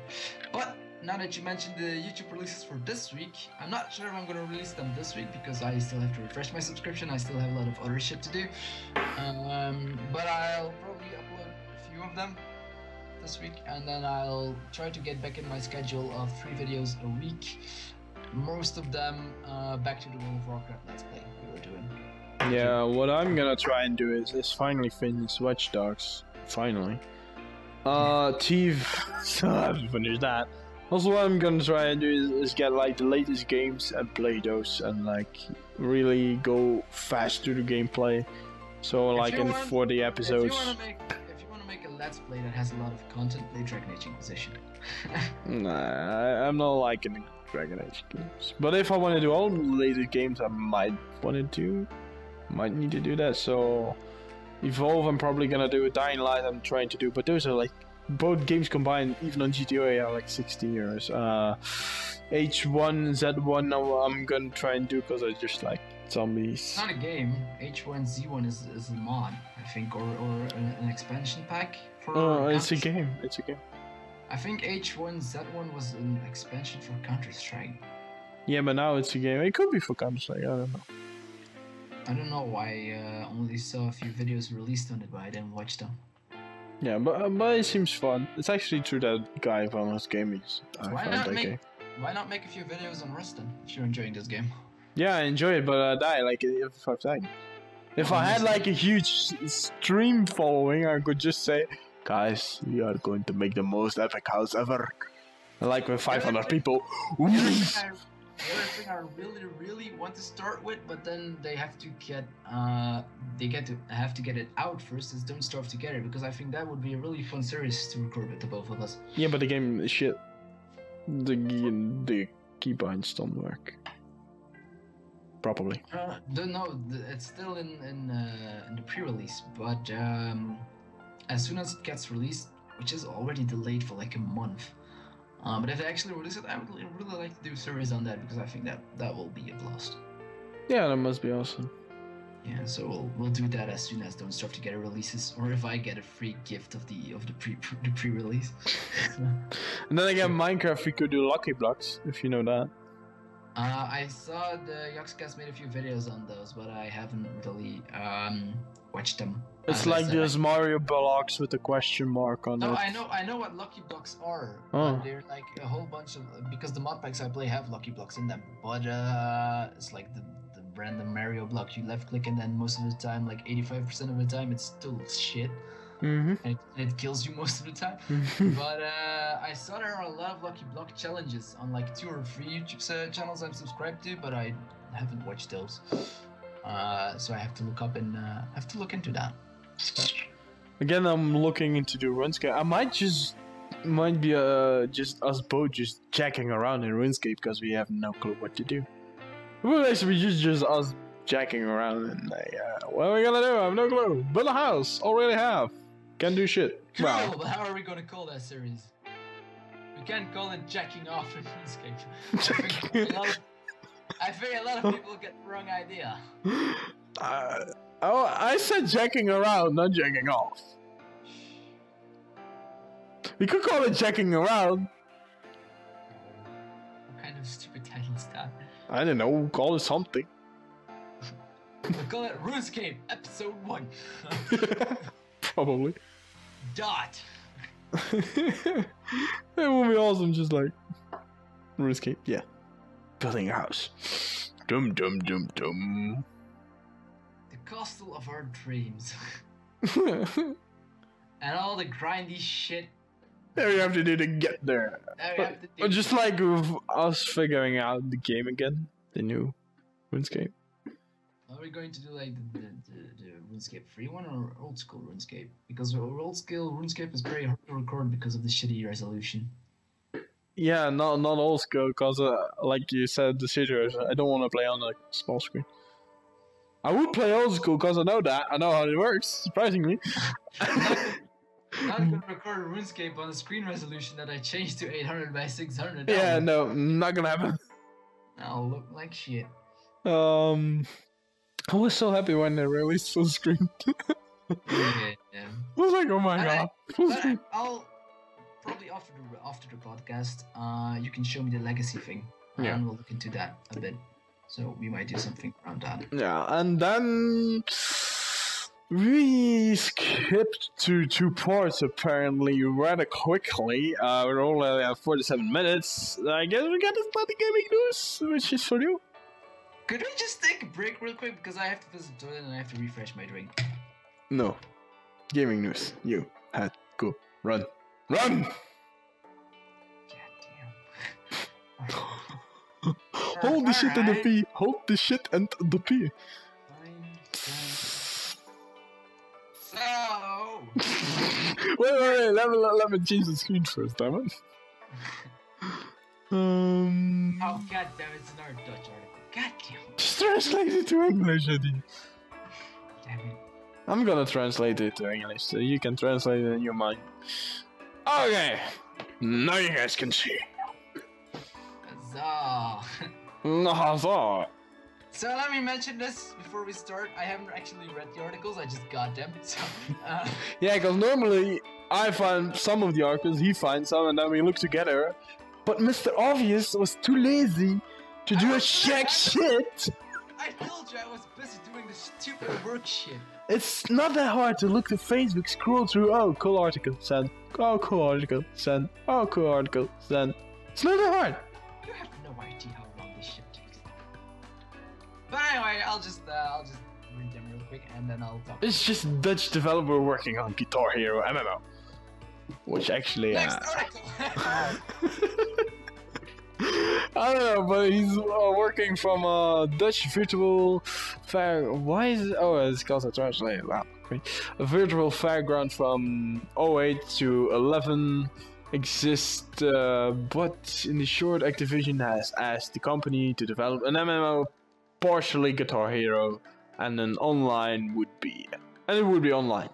But now that you mentioned the YouTube releases for this week, I'm not sure if I'm gonna release them this week because I still have to refresh my subscription. I still have a lot of other shit to do. But I'll probably upload a few of them this week, and then I'll try to get back in my schedule of 3 videos a week. Most of them back to the World of Warcraft Let's Play we were doing. Yeah, what I'm gonna try and do is finally finish Watch Dogs. Finally. Thief, still haven't finished that. Also, what I'm gonna try and do is get like the latest games and play those, and like really go fast through the gameplay. So like in 40 episodes. If you wanna make a Let's Play that has a lot of content, play Dragon Age Inquisition. Nah, I'm not liking Dragon Age games. But if I want to do all the latest games, I might need to do that. So Evolve, I'm probably gonna do. Dying Light, I'm trying to do. But those are like both games combined, even on GTA, are like 60 euros. H1Z1 now I'm gonna try and do because I just like zombies. It's not a game. H1Z1 is a mod, I think, or an expansion pack for. Oh, it's a game. It's a game. I think H1Z1 was an expansion for Counter-Strike. Yeah, but now it's a game. It could be for Counter-Strike. I don't know. I don't know why I only saw a few videos released on it, but I didn't watch them. Yeah, but it seems fun. It's actually true that guy from Rust Gaming. Why not make a few videos on Rust then, if you're enjoying this game? Yeah, I enjoy it, but I die like every 5 seconds. If I had like a huge stream following, I could just say, guys, we are going to make the most epic house ever. Like with 500 people. The other thing I really want to start with, but then they have to get have to get it out first, is Don't Starve Together, because I think that would be a really fun series to record with the both of us. Yeah, but the game is shit. The keybinds don't work properly. No, it's still in the pre-release, but as soon as it gets released, which is already delayed for like a month. But if they actually release it, I would really like to do a series on that because I think that will be a blast. Yeah, that must be awesome. Yeah, so we'll do that as soon as Don't Starve Together releases, or if I get a free gift of the pre-release. And then again, Minecraft, we could do Lucky Blocks, if you know that. I saw the Yoxcast made a few videos on those, but I haven't really watched them. It's like this Mario blocks with a question mark on it. No, I know what Lucky Blocks are. Oh. They're like a whole bunch of, because the mod packs I play have Lucky Blocks in them, but it's like the random Mario block. You left click and then most of the time, like 85% of the time, it's still shit. Mm-hmm. And it kills you most of the time. But I saw there are a lot of Lucky Block challenges on like 2 or 3 YouTube channels I'm subscribed to, but I haven't watched those. So I have to look up and have to look into that. Again, I'm looking into the RuneScape. I might be just us both just jacking around in RuneScape because we have no clue what to do. Well, actually, just us jacking around and what are we gonna do? I have no clue. Build a house. Already have. Can't do shit. Cool, wow. But how are we gonna call that series? We can't call it jacking off in RuneScape. I think a lot of people get the wrong idea. Oh, I said jacking around, not jacking off. We could call it jacking around. What kind of stupid title is that? I don't know, call it something. We'll call it RuneScape Episode 1. Probably. Dot. It would be awesome, just like RuneScape, yeah. Building a house. Dum dum dum dum. The castle of our dreams. And all the grindy shit. That we have to do to get there. But just like with us figuring out the game again, the new RuneScape. Are we going to do like the RuneScape free one or old school RuneScape? Because old school RuneScape is very hard to record because of the shitty resolution. Yeah, not old school, because like you said, the situation. I don't want to play on a small screen. I would play old school because I know that. I know how it works, surprisingly. I'm gonna record a RuneScape on a screen resolution that I changed to 800 by 600. Yeah, no, not gonna happen. I'll look like shit. I was so happy when they released full screen. Yeah. I was like, oh my god. I'll probably after the podcast, you can show me the legacy thing, yeah. And we'll look into that a bit. So we might do something around that. Yeah, and then we skipped to 2 parts apparently rather quickly. We're only at 47 minutes. I guess we got to start the gaming news, which is for you. Could we just take a break real quick because I have to visit the toilet and I have to refresh my drink? No. Gaming news. You had go. Run. Run! Hold the shit and the P. Hold the shit and the P. So... wait. Let me change the screen first, damn it. Oh, goddamn, it's another Dutch article. Goddamn. Just translate it to English, Eddie. Damn it. I'm gonna translate it to English, so you can translate it in your mind. Okay. Now you guys can see. So... So let me mention this before we start. I haven't actually read the articles, I just got them. So, yeah, because normally I find some of the articles, he finds some, and then we look together. But Mr. Obvious was too lazy to do a shit. I told you I was busy doing this stupid work shit. It's not that hard to look at Facebook, scroll through, oh, cool article, send. Oh, cool article, send. Oh, cool article, send. It's not that hard. You have no idea how long this shit takes. But anyway, I'll just read them real quick and then I'll talk. It's just Dutch developer working on Guitar Hero MMO. Which actually... Next article! I don't know, but he's working from a Dutch virtual fair. Why is it? Oh, it's because I translated. Wow, great. A virtual fairground from 08 to 11 exists, but in the short, Activision has asked the company to develop an MMO, partially Guitar Hero, and an online would be, and it would be online.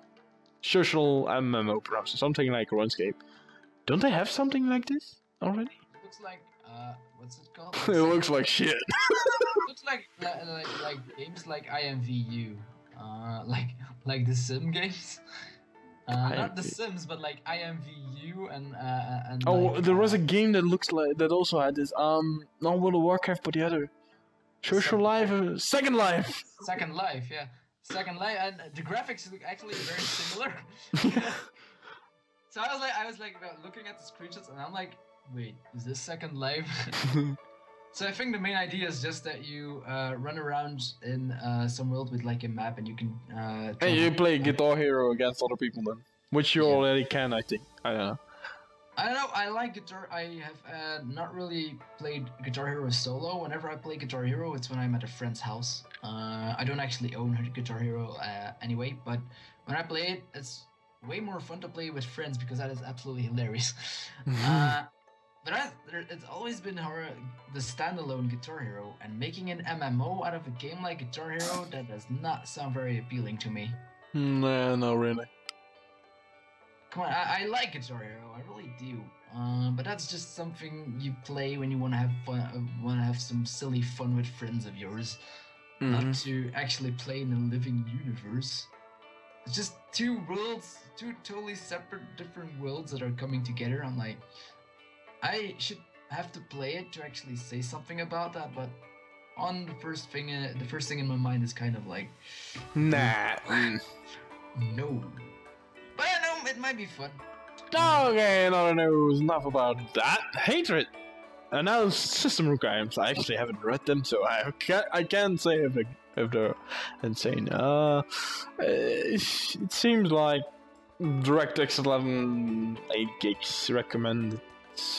social MMO browser, something like RuneScape. Don't they have something like this already? It looks like what's it called? It looks like shit. It looks like games like IMVU, like the Sim games. Not The Sims, but like IMVU and. Oh, like, there was a game that looks like that also had this. Not World of Warcraft, but the other. Social Life, Second Life. Second Life, yeah. Second Life, and the graphics look actually very similar. So I was like looking at the screenshots, and I'm like, wait, is this Second Life? So I think the main idea is just that you run around in some world with like a map, and you can. Hey, you play Guitar Hero against other people then, which you already can, I think. I don't know. I don't know. I like guitar. I have not really played Guitar Hero solo. Whenever I play Guitar Hero, it's when I'm at a friend's house. I don't actually own Guitar Hero anyway, but when I play it, it's way more fun to play with friends because that is absolutely hilarious. But it's always been the standalone Guitar Hero, and making an MMO out of a game like Guitar Hero, that does not sound very appealing to me. Nah, not really. Come on, I like Guitar Hero, I really do. But that's just something you play when you want to have fun, want to have some silly fun with friends of yours, not to actually play in a living universe. It's just two worlds, two totally separate, different worlds that are coming together. I'm like, I should have to play it to actually say something about that, but on the first thing in my mind is kind of like, nah. No. But I know it might be fun. Okay, another news. Enough about that. Hatred announced system requirements. I actually haven't read them, so I can't say if they're insane. It seems like DirectX 11 8 gigs recommended.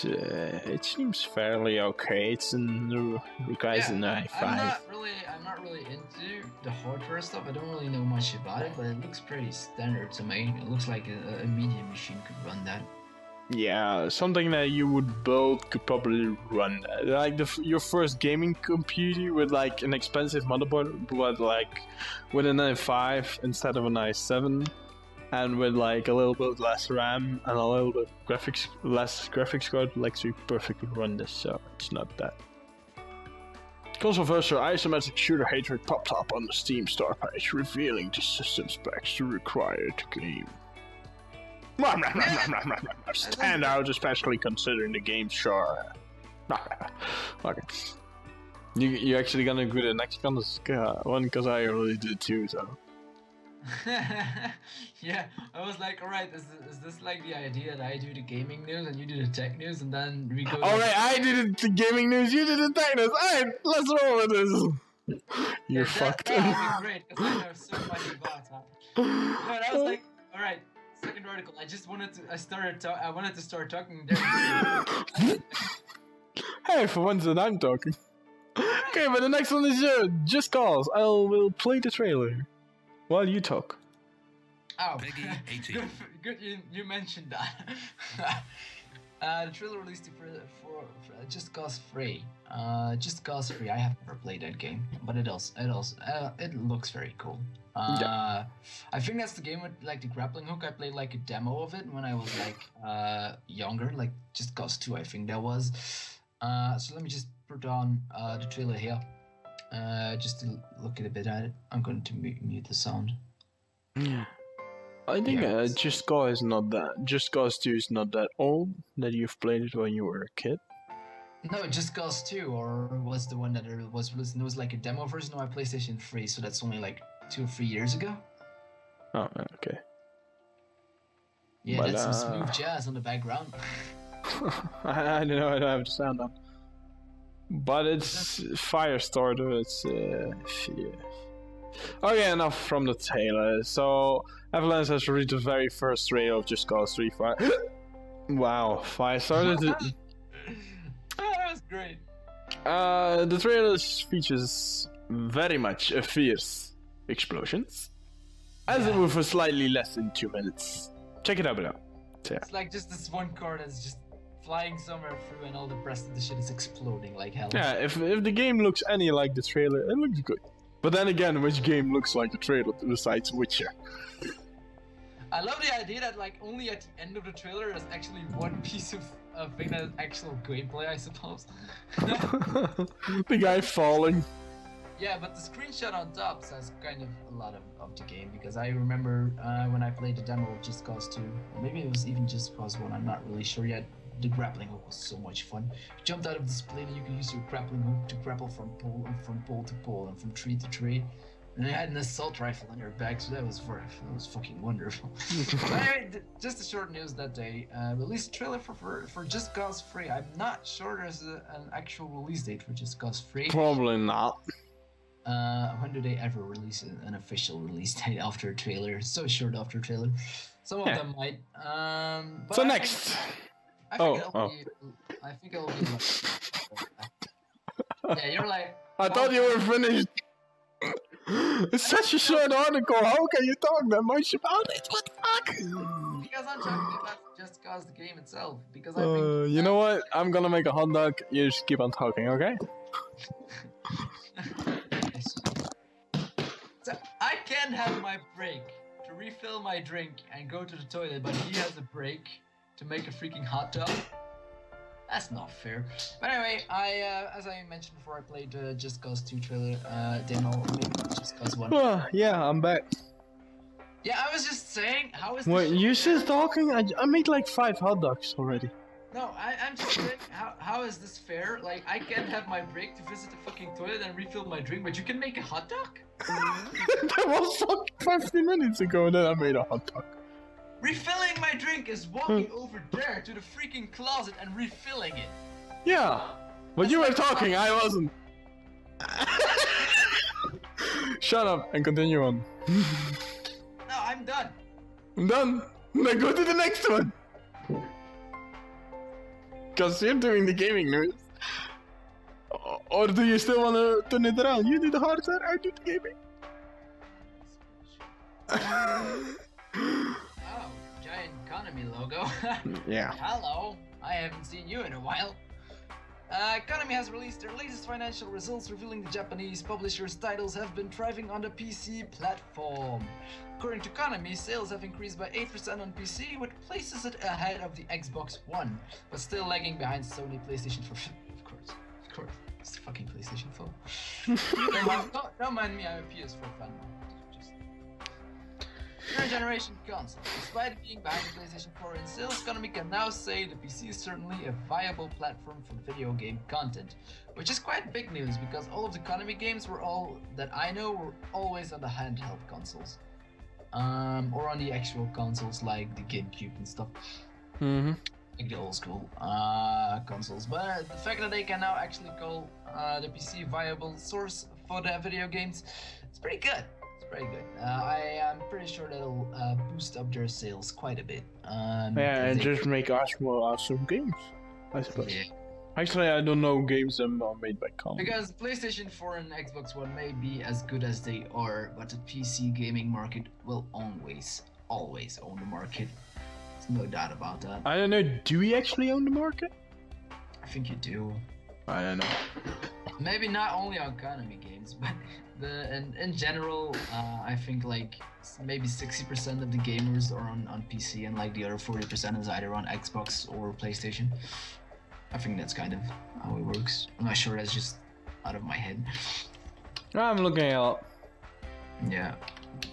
It seems fairly okay. It's in the requires in 95. I'm not really into the hardware stuff. I don't really know much about it, but it looks pretty standard to me. It looks like a media machine could run that. Yeah, something that you would build could probably run that. Like your first gaming computer with like an expensive motherboard, but like with an i5 instead of an i7. And with like a little bit less RAM and a little bit less graphics card, lets you perfectly run this, so it's not that. Controversial isometric shooter Hatred popped up on the Steam store page, revealing the system specs required to game. Stand out, especially considering the game's short. Okay. You actually gonna go to the next one? Because I already did too, so. Yeah, I was like, alright, is this like the idea that I do the gaming news and you do the tech news and then we go... Alright, I did the gaming news, you did the tech news, alright, let's roll with this! You're fucked. That would be great, because I know so much about that. But I was like, alright, second article, I wanted to start talking there. Hey, for once that I'm talking. Okay, but the next one is Just Cause. I will play the trailer while you talk. Oh, good you mentioned that. The trailer released for Just Cause 3. Just Cause 3, I have never played that game, but it looks very cool. Yeah. I think that's the game with like the grappling hook. I played like a demo of it when I was like younger, like Just Cause 2 I think that was. So let me just put on the trailer here. Just to look a bit at it. I'm going to mute the sound. Yeah. I think Just Cause 2 is not that old, that you've played it when you were a kid. No, Just Cause 2, or was the one that was released, and it was like a demo version on my PlayStation 3, so that's only like 2 or 3 years ago. Oh, okay. Yeah, but, that's some smooth jazz on the background. I don't know, I don't have the sound on. But it's Firestarter, it's yeah. Okay, enough from the trailer. So, Avalanche has released the very first trailer of Just Cause 3 Fire. Wow, Firestarter. That was great. The trailer features very much fierce explosions, as it were for slightly less than 2 minutes. Check it out below. So, yeah. It's like just this one car that's just flying somewhere through and all the rest of the shit is exploding like hell. Yeah, if the game looks any like the trailer, it looks good. But then again, which game looks like the trailer besides Witcher? I love the idea that like only at the end of the trailer there's actually one piece of thing that is actual gameplay, I suppose. The guy falling. Yeah, but the screenshot on top says kind of a lot of the game, because I remember when I played the demo of Just Cause 2, or maybe it was even Just Cause 1, I'm not really sure yet, the grappling hook was so much fun. You jumped out of the split and you could use your grappling hook to grapple from pole to pole and from tree to tree. And you had an assault rifle on your back, so that was fucking wonderful. But anyway, just a short news that they released a trailer for Just Cause 3. I'm not sure there's an actual release date for Just Cause 3. Probably not. When do they ever release an official release date after a trailer? So short after a trailer. Some of them might. But So next. I think it'll be like, yeah, you're like. I thought you were finished. It's such a short article. How can you talk that much about it? What the fuck? Because I'm talking about Just Cause the game itself. Because I think. You know what? I'm gonna make a hot dog. You just keep on talking, okay? So I can have my break to refill my drink and go to the toilet, but he has a break to make a freaking hot dog. That's not fair. But anyway, as I mentioned before, I played Just Cause 2 trailer demo, maybe Just Cause 1. Yeah, I'm back. Yeah, I was just saying, how is this? Wait, you still talking? I made like 5 hot dogs already. No, I'm just saying, how is this fair? Like, I can have my break to visit the fucking toilet and refill my drink, but you can make a hot dog? That was fucking 15 minutes ago that I made a hot dog. Refilling my drink is walking over there to the freaking closet and refilling it. Yeah, but you were talking, I wasn't. Shut up and continue on. No, I'm done. I'm done. Then go to the next one. Because you're doing the gaming news. Or do you still want to turn it around? You do the hardware, I do the gaming. Oh, giant economy logo. Yeah. Hello, I haven't seen you in a while. Konami has released their latest financial results, revealing the Japanese publisher's titles have been thriving on the PC platform. According to Konami, sales have increased by 8% on PC, which places it ahead of the Xbox One, but still lagging behind Sony PlayStation 4. Of course, it's the fucking PlayStation 4. Don't mind me, I'm a PS4 fan. Current generation console. Despite being behind the PlayStation 4 in sales, Konami can now say the PC is certainly a viable platform for video game content, which is quite big news because all of the Konami games were always on the handheld consoles, or on the actual consoles like the GameCube and stuff, like the old school consoles. But the fact that they can now actually call the PC a viable source for their video games, it's pretty good. Very good. I am pretty sure that'll boost up their sales quite a bit. Yeah, and just make us more awesome games, I suppose. Yeah. Actually, I don't know games that are made by Konami. Because PlayStation 4 and Xbox One may be as good as they are, but the PC gaming market will always own the market. There's no doubt about that. I don't know, do we actually own the market? I think you do. I don't know. Maybe not only on Konami games, but in general, I think like maybe 60% of the gamers are on PC, and like the other 40% is either on Xbox or PlayStation. I think that's kind of how it works. I'm not sure, that's just out of my head. I'm looking it up. Yeah.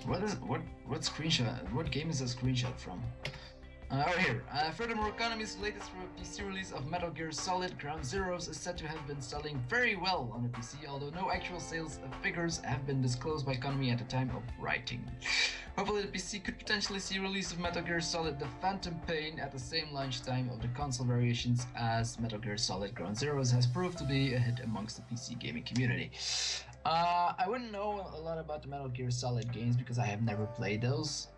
What screenshot? What game is a screenshot from? Right here. Furthermore, Konami's latest PC release of Metal Gear Solid Ground Zeroes is said to have been selling very well on the PC, although no actual sales figures have been disclosed by Konami at the time of writing. Hopefully the PC could potentially see release of Metal Gear Solid The Phantom Pain at the same launch time of the console variations, as Metal Gear Solid Ground Zeroes has proved to be a hit amongst the PC gaming community. I wouldn't know a lot about the Metal Gear Solid games because I have never played those.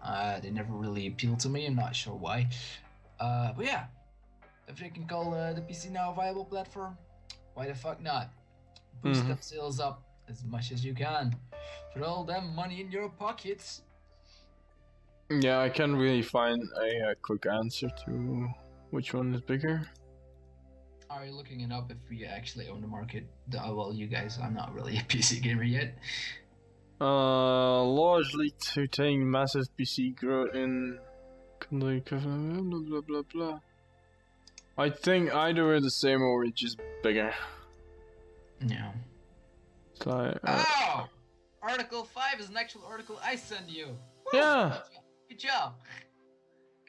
They never really appealed to me, I'm not sure why. But yeah, if they can call the PC now a viable platform, why the fuck not? Boost them sales up as much as you can. Put all them money in your pockets. Yeah, I can't really find a quick answer to which one is bigger. Are you looking it up if we actually own the market? Well, you guys, I'm not really a PC gamer yet. Largely to take massive PC growth in Blah blah blah blah. I think either we're the same or we're just bigger. Yeah. It's like, oh! Article 5 is an actual article I send you. Woo! yeah. Good job.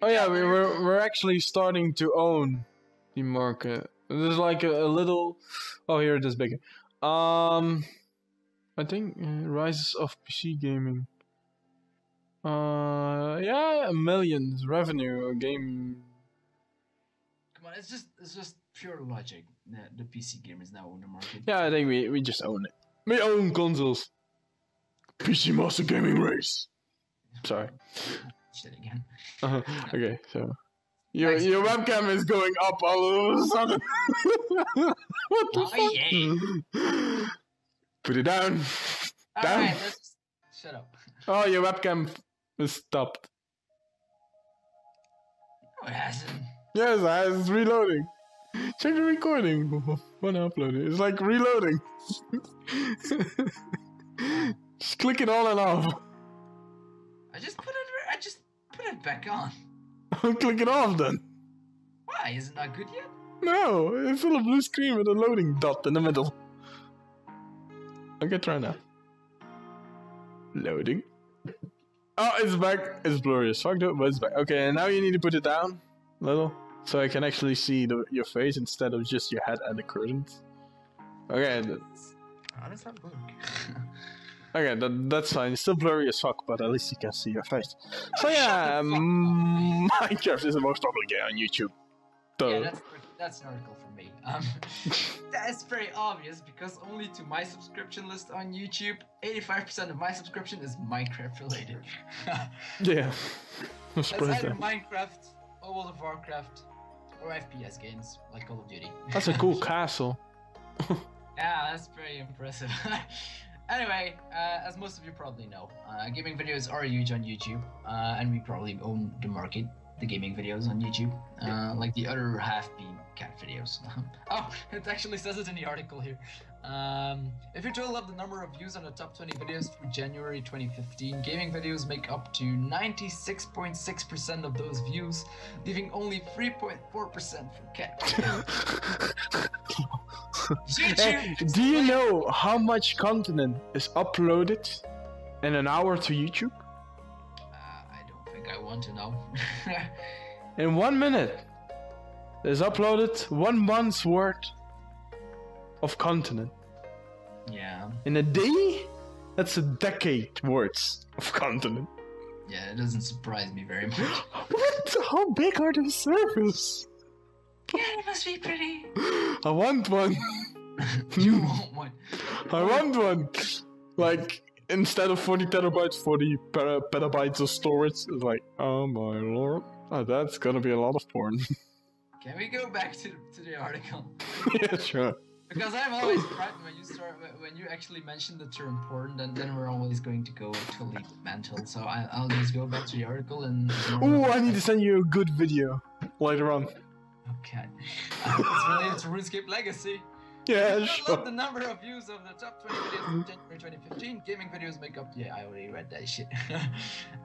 Oh yeah, we're actually starting to own the market. There's like a little. Oh, here it is bigger. I think rise of PC gaming. Yeah, millions revenue game. Come on, it's just pure logic that the PC gamers now own the market. Yeah, I think we just own it. We own consoles. PC Master Gaming Race. Sorry. Shit again. Okay, so your webcam is going up all of a sudden. What the fuck? Put it down. Down. Alright, let's shut up. Oh, your webcam is stopped. No, it hasn't. Yes, it's reloading. Check the recording. When I upload it, it's like reloading. Just click it on and off. I just put it back on. Click it off then. Why? Is it not good yet? No, it's still a blue screen with a loading dot in the middle. Okay, try now. Loading. Oh, it's back. It's blurry as fuck though, but it's back. Okay, and now you need to put it down a little, so I can actually see your face instead of just your head and the curtains. Okay. How does that work? Okay, that's fine. It's still blurry as fuck, but at least you can see your face. So yeah, Minecraft is the most popular game on YouTube. So. Yeah, that's an article for me. That's very obvious because only to my subscription list on YouTube, 85% of my subscription is Minecraft related. Yeah. That's either Minecraft, or World of Warcraft, or FPS games like Call of Duty. That's a cool castle. Yeah, that's very impressive. Anyway, as most of you probably know, gaming videos are huge on YouTube, and we probably own the market, the gaming videos on YouTube, like the other half being cat videos. Oh, it actually says it in the article here. If you total up the number of views on the top 20 videos through January 2015, gaming videos make up to 96.6% of those views, leaving only 3.4% for cat videos. Hey, do you know how much content is uploaded in an hour to YouTube? I don't think I want to know. In 1 minute, there's uploaded 1 month's worth of content. Yeah. In a day, that's a decade worth of content. Yeah, it doesn't surprise me very much. What? How big are those servers? Yeah, it must be pretty. I want one. You want one? I want one. Like, instead of 40 terabytes, 40 petabytes of storage. It's like, oh my lord. Oh, that's gonna be a lot of porn. Can we go back to the article? Yeah, sure. Because I'm always frightened when you actually mention the term porn, then we're always going to go totally mental. So I'll just go back to the article and. Ooh, I need to send you a good video later on. Okay. It's related to RuneScape Legacy. Yeah, sure. The number of views of the top 20 videos from January 2015, gaming videos make up. Yeah, I already read that shit.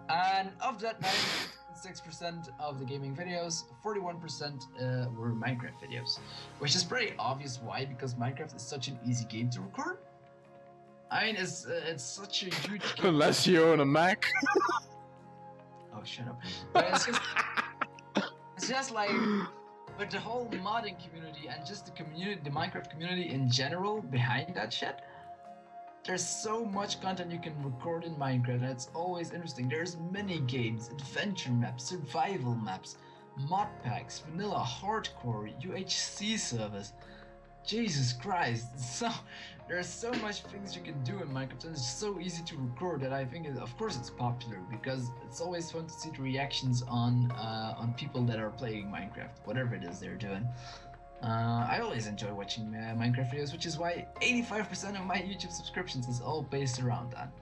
And of that 96% of the gaming videos, 41% were Minecraft videos, which is pretty obvious. Why? Because Minecraft is such an easy game to record. I mean, it's such a huge game. Unless you own a Mac. Oh, shut up. But it's just like. But the whole modding community and just the community, the Minecraft community in general behind that shit, there's so much content you can record in Minecraft and it's always interesting. There's mini games, adventure maps, survival maps, mod packs, vanilla, hardcore, UHC servers. Jesus Christ, there's so much things you can do in Minecraft and it's so easy to record that I think, of course it's popular because it's always fun to see the reactions on people that are playing Minecraft, whatever it is they're doing. I always enjoy watching Minecraft videos, which is why 85% of my YouTube subscriptions is all based around that.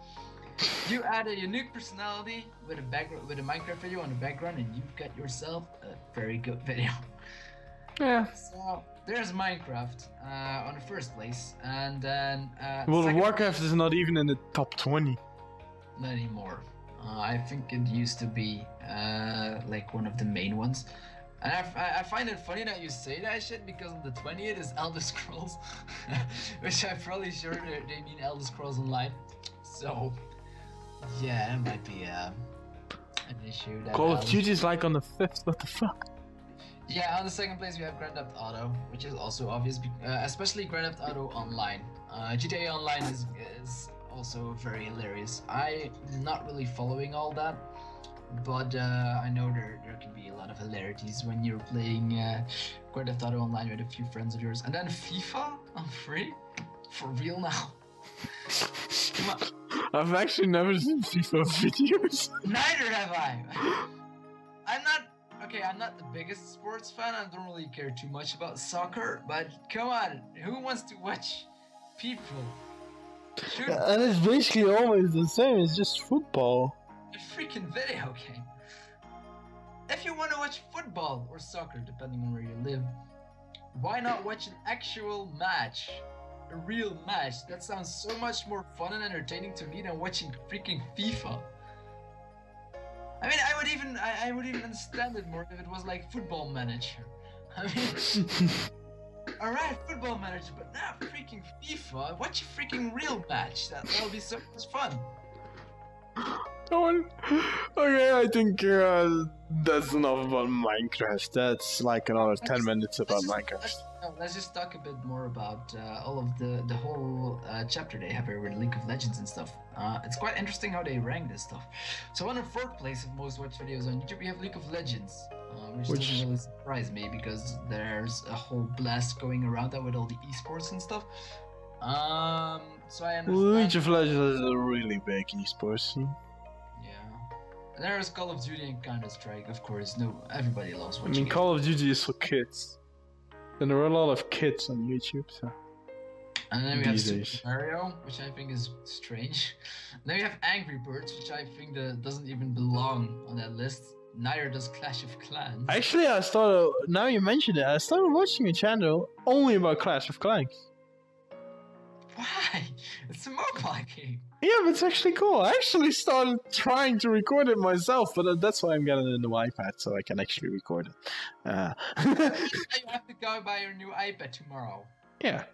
You add a unique personality with a Minecraft video on the background and you've got yourself a very good video. Yeah. So there's Minecraft on the first place, and then World of Warcraft is not even in the top 20. Not anymore. I think it used to be like one of the main ones. And I find it funny that you say that shit because on the 20th is Elder Scrolls, which I'm probably sure they mean Elder Scrolls Online. So yeah, it might be an issue. That Call of Duty is like on the 5th. What the fuck? Yeah, on the second place we have Grand Theft Auto, which is also obvious, especially Grand Theft Auto Online. GTA Online is also very hilarious. I'm not really following all that, but I know there can be a lot of hilarities when you're playing Grand Theft Auto Online with a few friends of yours. And then FIFA on free? For real now? Come on. I've actually never seen FIFA videos. Neither have I! I'm not the biggest sports fan. I don't really care too much about soccer, but come on, who wants to watch people shoot And it's basically always the same, it's just football. a freaking video game? If you want to watch football or soccer, depending on where you live, why not watch an actual match? A real match? That sounds so much more fun and entertaining to me than watching freaking FIFA. I mean, I would even understand it more if it was like Football Manager. I mean, alright, Football Manager, but not freaking FIFA. Watch a freaking real match. That'll be so much fun. Okay, I think that's enough about Minecraft. That's like another 10 minutes about Minecraft. Let's just talk a bit more about all of the whole chapter they have here with League of Legends and stuff. It's quite interesting how they rank this stuff. So on the 4th place of most watched videos on YouTube, we have League of Legends, which doesn't really surprise me because there's a whole blast going around that with all the esports and stuff. So I understand. League of Legends is a really big esports scene. And there's Call of Duty and Counter-Strike, of course. No, everybody loves watching it. Call of Duty is for kids. And there are a lot of kids on YouTube, so... And then we have Super Mario, which I think is strange. Then we have Angry Birds, which I think doesn't even belong on that list. Neither does Clash of Clans. Actually, now you mention it, I started watching a channel only about Clash of Clans. Why? It's a mobile game. Yeah, but it's actually cool. I actually started trying to record it myself, but that's why I'm getting a new iPad, so I can actually record it. You have to go buy your new iPad tomorrow. Yeah.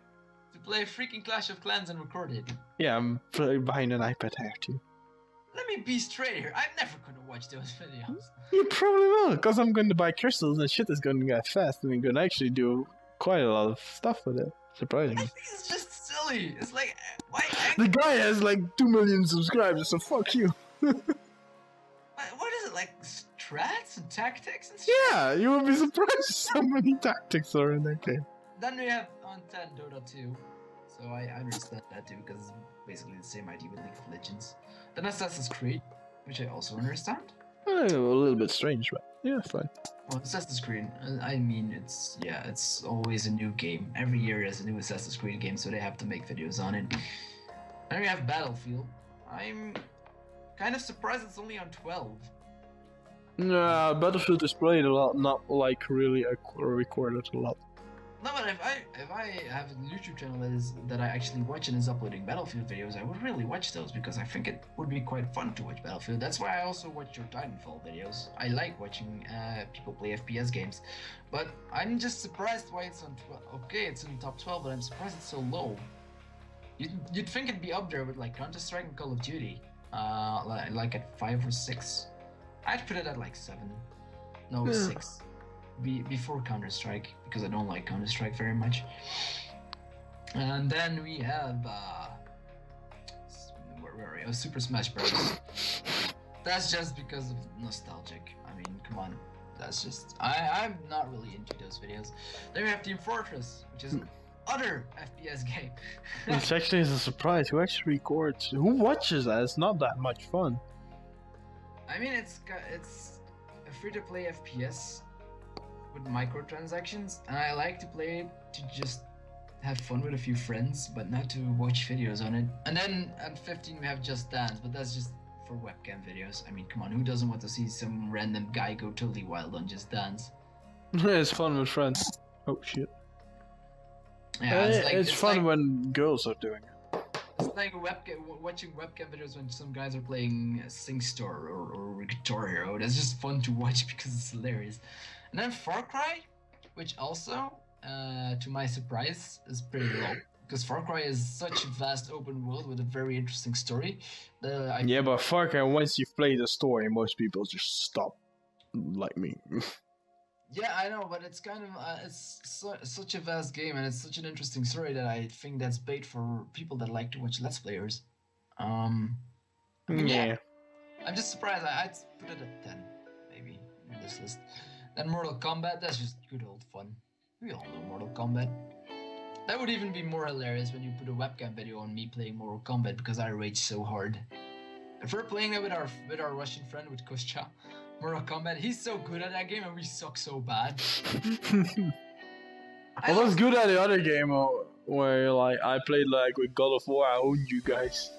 To play freaking Clash of Clans and record it. Yeah, I'm buying an iPad Air too. Let me be straight here. I'm never gonna watch those videos. You probably will, because I'm going to buy crystals and shit is going to get fast, and I'm going to actually do quite a lot of stuff with it. Surprisingly. I think it's just silly. It's like, why? The guy has like 2 million subscribers, so fuck you. What is it, like strats and tactics and shit? Yeah, you will be surprised how many tactics are in that game. Then we have on 10 Dota 2. So I understand that too, because it's basically the same idea with League of Legends. Then Assassin's Creed, which I also understand. A little bit strange, but yeah, fine. Well, Assassin's Creed, I mean, it's always a new game. Every year there's a new Assassin's Creed game, so they have to make videos on it. Then we have Battlefield. I'm kind of surprised it's only on 12. Nah, Battlefield is played a lot, not like really recorded a lot. No, but if I have a YouTube channel that I actually watch and is uploading Battlefield videos, I would really watch those because I think it would be quite fun to watch Battlefield. That's why I also watch your Titanfall videos. I like watching people play FPS games, but I'm just surprised why it's on 12. Okay, it's in the top 12, but I'm surprised it's so low. You'd think it'd be up there with like Counter-Strike and Call of Duty, like at 5 or 6. I'd put it at like 7, no 6. Before Counter-Strike, because I don't like Counter-Strike very much. And then we have where are we? Oh, Super Smash Bros. That's just because of nostalgic. I mean, come on. That's just I'm not really into those videos. Then we have Team Fortress, which is another FPS game. Which actually is a surprise. Who actually records? Who watches that? It's not that much fun. I mean, it's a free-to-play FPS with microtransactions, and I like to play it to just have fun with a few friends, but not to watch videos on it. And then at 15 we have Just Dance, but that's just for webcam videos. I mean, come on, who doesn't want to see some random guy go totally wild on Just Dance? It's fun with friends. Oh shit. Yeah, it's fun when girls are doing it. It's like watching webcam videos when some guys are playing SingStar or Guitar Hero. That's just fun to watch because it's hilarious. And then Far Cry, which also, to my surprise, is pretty low. Because Far Cry is such a vast open world with a very interesting story. Yeah, but Far Cry, once you've played the story, most people just stop, like me. Yeah, I know, but it's kind of such a vast game and it's such an interesting story that I think that's bait for people that like to watch Let's Players. I mean, yeah. I'm just surprised. I'd put it at 10, maybe, in this list. Then Mortal Kombat, that's just good old fun. We all know Mortal Kombat. That would even be more hilarious when you put a webcam video on me playing Mortal Kombat because I rage so hard. If we're playing that with our Russian friend, with Kostya, Mortal Kombat, he's so good at that game and we suck so bad. I was good at the other game where like I played like with God of War. I owned you guys.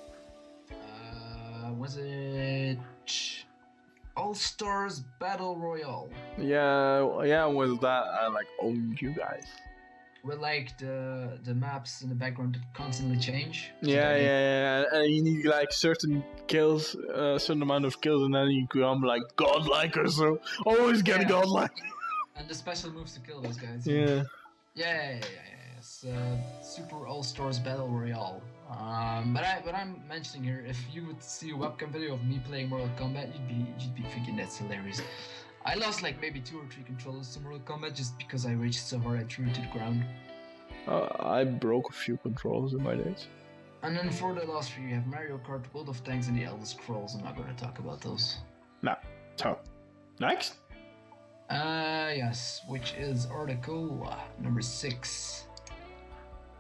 Was it All Stars Battle Royale? Yeah, with that I like owned you guys. With like the maps in the background that constantly change. Yeah. And you need like certain kills, certain amount of kills, and then you become like godlike or so. Always get godlike. And the special moves to kill those guys. Yeah. Yeah. It's Super All Stars Battle Royale. But I'm mentioning here, if you would see a webcam video of me playing Mortal Kombat, you'd be thinking that's hilarious. I lost like maybe 2 or 3 controllers to Mortal Kombat just because I raged so hard I threw it to the ground. I broke a few controllers in my days. And then for the last 3 you have Mario Kart, World of Tanks, and the Elder Scrolls. I'm not going to talk about those. No. So, next? Yes, which is article number 6.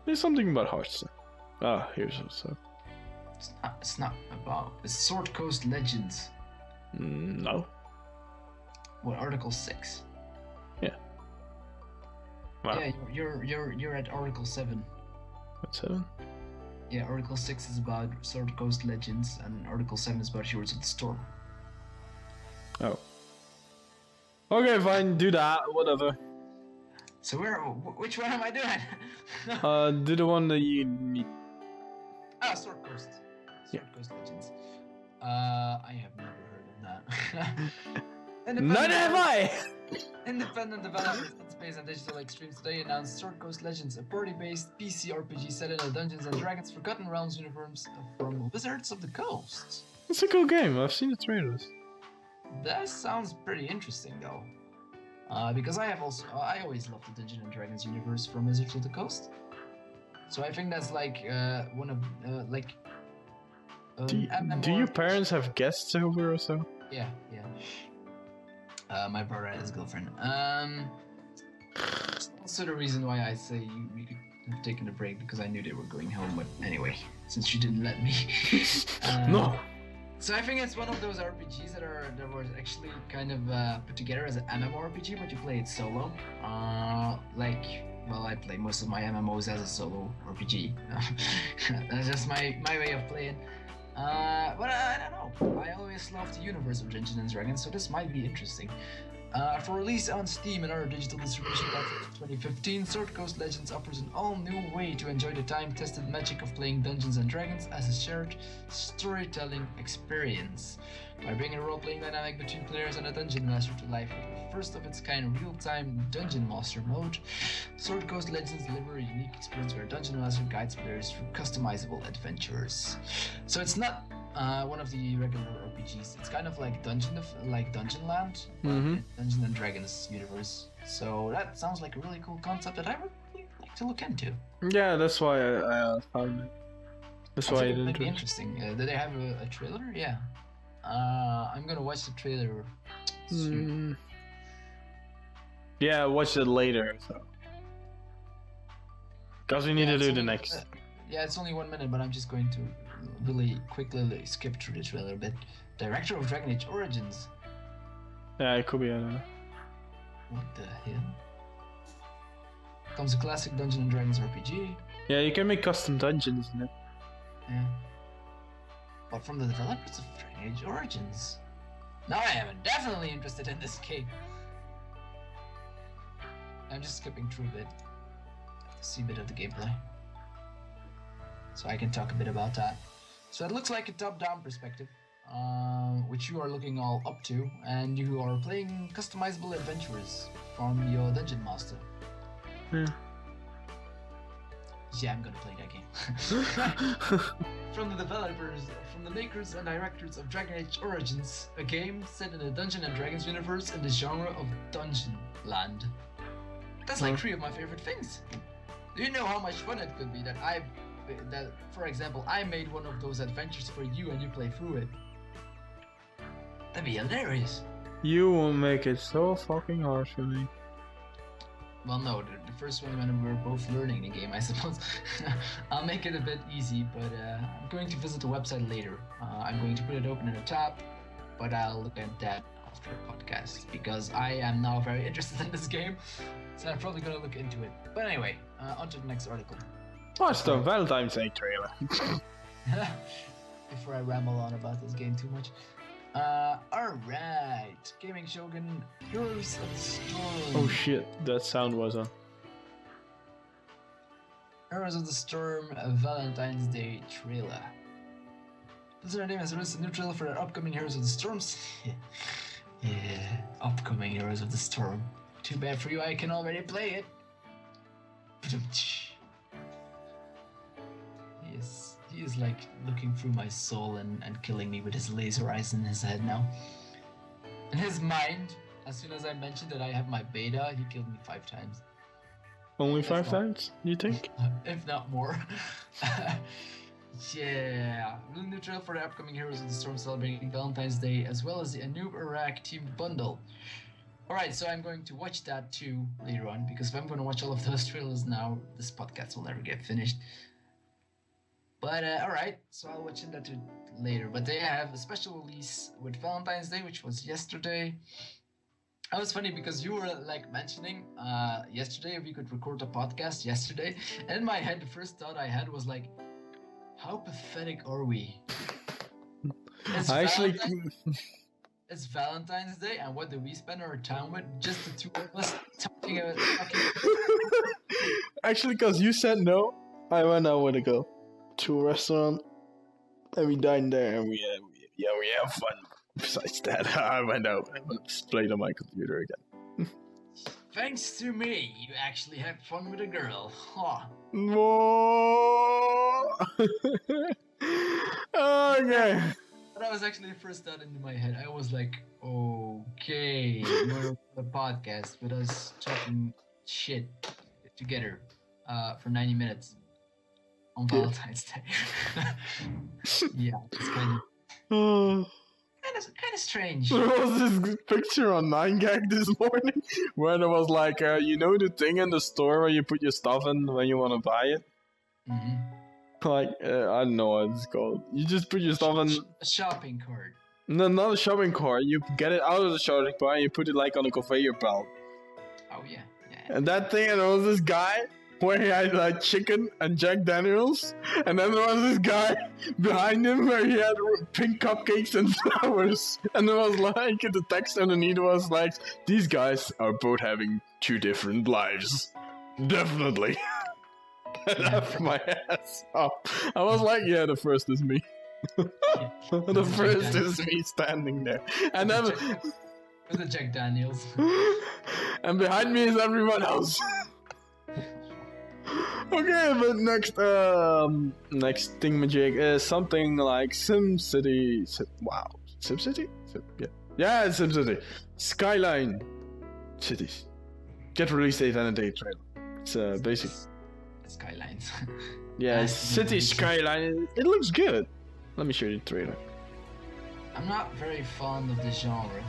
There's something about Hearthstone. Here's what's up. It's not about... It's Sword Coast Legends. No. What, article 6? Yeah. Wow. Yeah, you're at article 7. What, 7? Yeah, article 6 is about Sword Coast Legends, and article 7 is about Heroes of the Storm. Oh. Okay, fine, do that, whatever. So which one am I doing? Do the one that you need. Sword Coast. Yeah. Sword Coast Legends. I have never heard of that. Neither have I! Independent developers in space and digital extremes today announced Sword Coast Legends, a party-based PC RPG set in a Dungeons and Dragons Forgotten Realms universe from Wizards of the Coast. It's a cool game, I've seen the trailers. That sounds pretty interesting though. Because I always loved the Dungeons and Dragons universe from Wizards of the Coast. So I think that's like one of do your parents have guests over or so? Yeah. My brother and his girlfriend. That's also the reason why I say we could have taken a break, because I knew they were going home. But anyway, since you didn't let me. No. So I think it's one of those RPGs that were actually kind of put together as an MMORPG, but you play it solo. I play most of my MMOs as a solo RPG. That's just my way of playing. But I don't know. I always loved the universe of Dungeons and Dragons, so this might be interesting. For release on Steam and other digital distribution platforms in 2015, Sword Coast Legends offers an all-new way to enjoy the time-tested magic of playing Dungeons and Dragons as a shared storytelling experience. By bringing a role-playing dynamic between players and a dungeon master to life with the first of its kind real-time Dungeon Master mode, Sword Coast Legends deliver a unique experience where Dungeon Master guides players through customizable adventures. So it's not one of the regular RPGs. It's kind of like Dungeonland, Dungeons and Dragons universe. So that sounds like a really cool concept that I would really like to look into. Yeah, that's why I found it. That's why it might be interesting. Do they have a trailer? Yeah. I'm gonna watch the trailer soon. Yeah, watch it later. So. Because we need to do the next. Yeah, it's only 1 minute, but I'm just going to really quickly skip through the trailer a bit. Director of Dragon Age Origins. Yeah, it could be, I don't know. What the hell? Comes a classic Dungeons and Dragons RPG. Yeah, you can make custom dungeons in it. Yeah. But from the developers of Dragon Age Origins. Now I am definitely interested in this game. I'm just skipping through a bit to see a bit of the gameplay. so I can talk a bit about that. So it looks like a top-down perspective, which you are looking all up to, and you are playing customizable adventures from your dungeon master. Yeah. Yeah, I'm gonna play that game. From the makers and directors of Dragon Age Origins, a game set in the Dungeons and Dragons universe in the genre of Dungeon Land. That's like 3 of my favorite things. Do you know how much fun it could be that for example, I made one of those adventures for you and you play through it? That'd be hilarious. You will make it so fucking hard for me. Well, no, the first one when we were both learning the game, I suppose. I'll make it a bit easy, but I'm going to visit the website later. I'm going to put it open in a tab, but I'll look at that after the podcast, because I am now very interested in this game, so I'm probably going to look into it. But anyway, on to the next article. What's the Valentine's Day trailer? Before I ramble on about this game too much. Alright, Gaming Shogun, Heroes of the Storm. Oh shit, that sound was on. Heroes of the Storm, a Valentine's Day trailer. Blizzard Entertainment has released a new trailer for their upcoming Heroes of the Storms. Yeah, upcoming Heroes of the Storm. Too bad for you, I can already play it. He is like looking through my soul and killing me with his laser eyes in his head now. In his mind, as soon as I mentioned that I have my beta, he killed me 5 times. Only 5 times, you think? If not more. Yeah. Really new trailer for the upcoming Heroes of the Storm celebrating Valentine's Day, as well as the Anub Iraq Team Bundle. Alright, so I'm going to watch that too later on, because if I'm going to watch all of those trailers now, this podcast will never get finished. But alright, so I'll watch that later. But they have a special release with Valentine's Day, which was yesterday. It was funny because you were like mentioning yesterday if we could record a podcast yesterday. And in my head, the first thought I had was like, how pathetic are we? It's Valentine's Day, and what do we spend our time with? Just the 2 of us talking about Actually, because you said no, I went out with a girl to a restaurant, and we dined there, and we have fun. Besides that, I went out and played on my computer again. Thanks to me, you actually had fun with a girl. Huh. Whoa. Okay. That was actually the first thought into my head. I was like, okay, we're on a podcast with us talking shit together for 90 minutes on Valentine's Day. Yeah, it's kind of strange. There was this picture on 9gag this morning where there was like, you know the thing in the store where you put your stuff in when you want to buy it? Mm-hmm. Like, I don't know what it's called. You just put your stuff in... A shopping cart. No, not a shopping cart. You get it out of the shopping cart and you put it like on a conveyor belt. Oh, yeah. And that thing, and there was this guy where he had like chicken and Jack Daniels. And then there was this guy behind him where he had pink cupcakes and flowers. And there was like, the text underneath was like, these guys are both having 2 different lives. Definitely. I laughed my ass off. I was like, yeah, the first is me. The first is me standing there. And then... With the Jack Daniels. And behind me is everyone else. Okay, but next thingamajig is something like SimCity. Wow. SimCity? Yeah, it's SimCity. Skyline Cities. Get release date and a date trailer. It's basic. Skylines. Yeah, City Skyline. It looks good. Let me show you the trailer. I'm not very fond of the genre.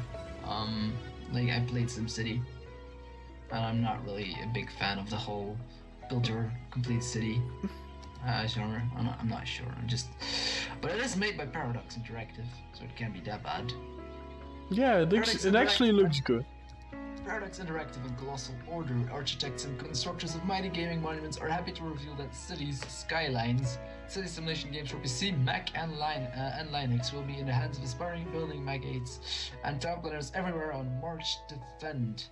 Like I played SimCity, and I'm not really a big fan of the whole build your complete city genre. I'm not sure. But it is made by Paradox Interactive, so it can't be that bad. Yeah, it actually looks good. Paradox Interactive and Colossal Order, architects and constructors of mighty gaming monuments, are happy to reveal that Cities Skylines, city simulation games for PC, Mac, and Linux will be in the hands of aspiring building magnates and town planners everywhere on March the 10th.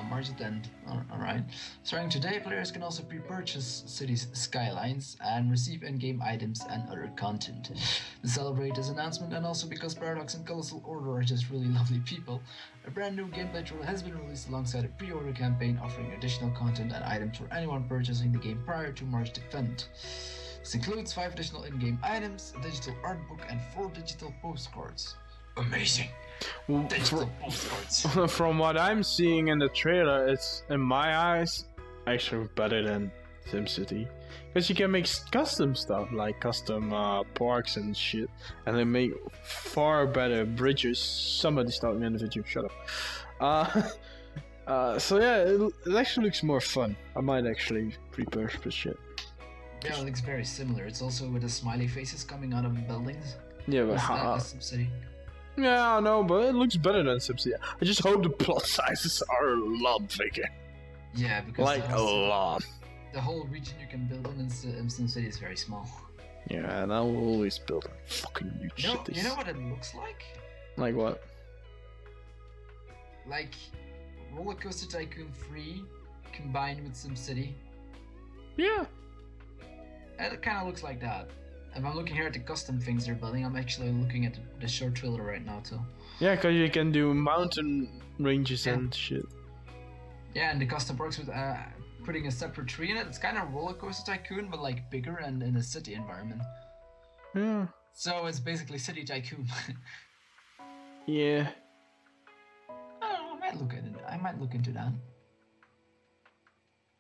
March 10th. Alright. Starting today, players can also pre-purchase cities' skylines and receive in-game items and other content. To celebrate this announcement, and also because Paradox and Colossal Order are just really lovely people, a brand new gameplay trailer has been released alongside a pre-order campaign offering additional content and items for anyone purchasing the game prior to March 10th. This includes 5 additional in-game items, a digital art book, and 4 digital postcards. Amazing! Digital postcards. From what I'm seeing in the trailer, it's, in my eyes, actually better than SimCity. Because you can make custom stuff, like custom parks and shit. And they make far better bridges. Somebody's talking in the video, shut up. So yeah, it actually looks more fun. I might actually pre-purchase shit. Yeah, it looks very similar. It's also with the smiley faces coming out of buildings. Yeah, but how? SimCity. Yeah, I know, but it looks better than SimCity. I just hope the plot sizes are a lot bigger. Yeah, because like a lot. The whole region you can build in SimCity is very small. Yeah, and I will always build a fucking huge shit. You know what it looks like? Like what? Like Roller Coaster Tycoon 3 combined with SimCity. Yeah. It kind of looks like that. If I'm looking here at the custom things they're building, I'm actually looking at the short trailer right now too. Yeah, because you can do mountain ranges and shit. Yeah, and the custom parks with putting a separate tree in it. It's kind of Roller Coaster Tycoon, but like bigger and in a city environment. Yeah. So it's basically City Tycoon. Yeah. I might look at it. I might look into that.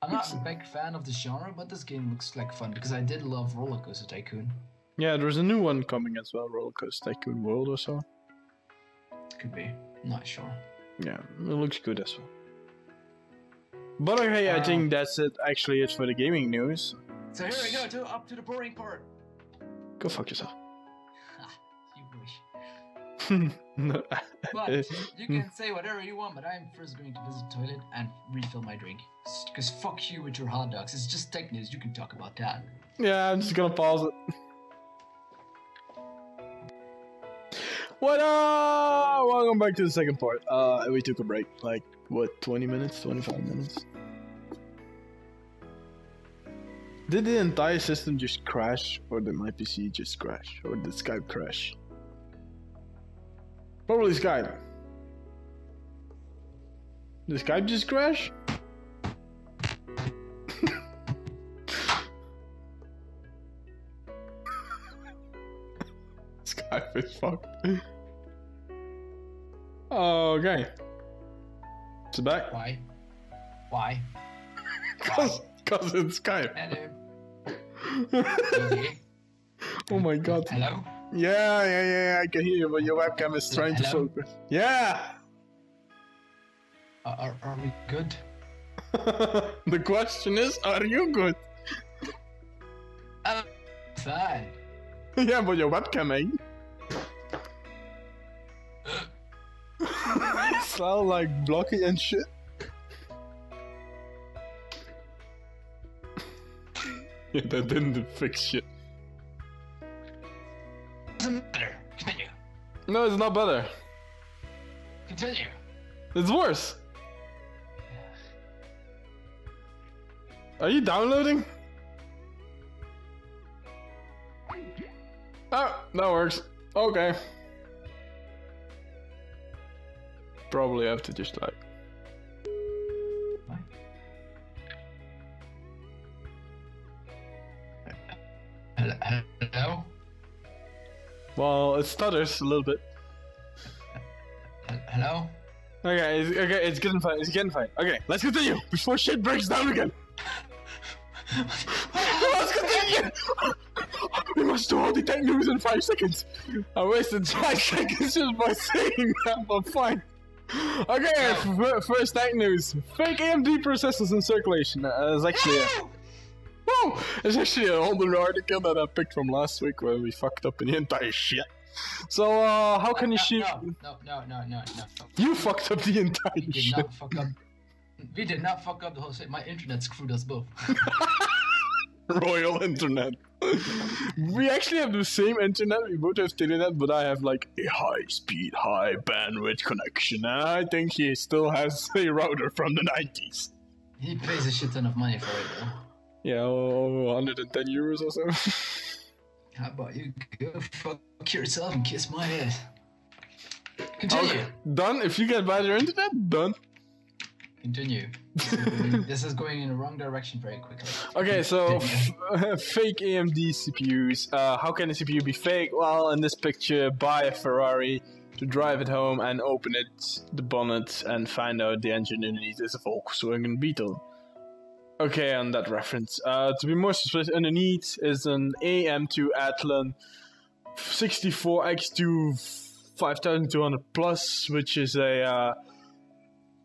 I'm not a big fan of the genre, but this game looks like fun because I did love Roller Coaster Tycoon. Yeah, there's a new one coming as well, Roller Coaster Tycoon World or so. Could be. Not sure. Yeah, it looks good as well. But okay, I think that's it. Actually, it's for the gaming news. So here we go, up to the boring part. Go fuck yourself. You wish. No. But you can say whatever you want, but I'm first going to visit the toilet and refill my drink. Because fuck you with your hot dogs. It's just tech news. You can talk about that. Yeah, I'm just gonna pause it. What up? Welcome back to the second part. We took a break, like, what, 20 minutes, 25 minutes? Did the entire system just crash, or did my PC just crash, or did Skype crash? Probably Skype. Did Skype just crash? Skype is fucked. Okay. It's back. Why? Why? Cause it's Skype. Hello. Okay. Oh my god. Hello? Yeah, I can hear you, but your webcam is trying to focus. Yeah! Are we good? The question is, are you good? Fine. Yeah, but your webcam ain't. Sound like blocky and shit. Yeah, that didn't fix shit. Doesn't matter. Continue. No, it's not better. Continue. It's worse. Are you downloading? Oh, that works. Okay. Probably have to just like. What? Hello? Well, it stutters a little bit. Hello? Okay, it's getting fine. It's getting fine. Okay, let's continue before shit breaks down again. Let's continue. We must do all the tech news in 5 seconds. I wasted 5 seconds just by saying that, but fine. Okay, first tech news. Fake AMD processors in circulation. It's actually it's actually an older article that I picked from last week where we fucked up in the entire shit. So, how can you shoot? No. You fucked up the entire We did shit. not fuck up. We did not fuck up the whole shit. My internet screwed us both. Royal Internet. We actually have the same internet. We both have internet, but I have like a high-speed, high-bandwidth connection, and I think he still has a router from the 90s. He pays a shit ton of money for it, though. Yeah, 110 euros or so. How about you go fuck yourself and kiss my ass? Continue. Okay, done. If you get better internet, done. Continue. This is going in the wrong direction very quickly. Okay, so fake AMD CPUs. How can a CPU be fake? Well, in this picture, buy a Ferrari to drive it home and open it, the bonnet, and find out the engine underneath is a Volkswagen Beetle. Okay, on that reference. To be more specific, underneath is an AM2 Athlon 64X2 5200 Plus, which is a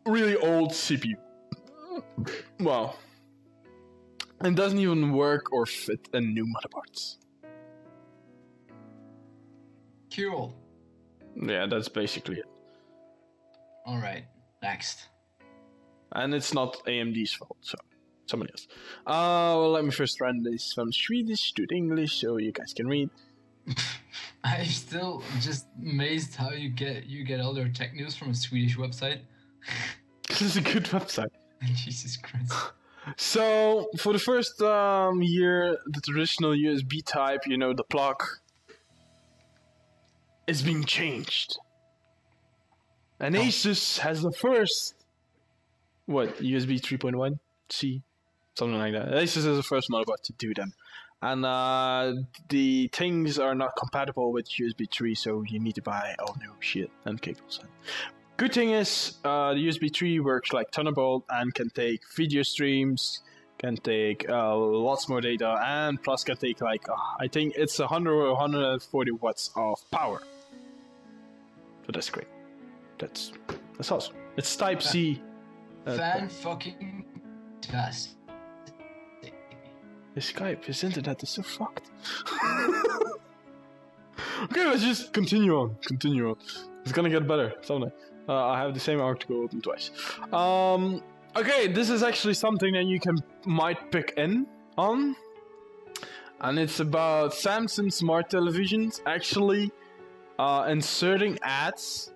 really old CPU. Well, it doesn't even work or fit in new motherboards. Cool. Yeah, that's basically it. Alright, next. And it's not AMD's fault, so somebody else. Well, let me first translate this from Swedish to English so you guys can read. I'm still just amazed how you get all your tech news from a Swedish website. This is a good website. Jesus Christ. So, for the first year, the traditional USB type, you know, the plug, is being changed. And Asus has the first, USB 3.1 C? Something like that. Asus is the first motherboard to do them. And the things are not compatible with USB 3, so you need to buy all new shit and cables. Good thing is, the USB 3 works like Thunderbolt and can take video streams, can take lots more data, and plus can take like, I think it's 100 or 140 watts of power. So that's great. That's awesome. It's Type C. Fan-fucking test. His Skype, his internet is so fucked. Okay, let's just continue on. It's gonna get better someday. I have the same article open twice. Okay, this is actually something that you might pick in on. And it's about Samsung smart televisions actually inserting ads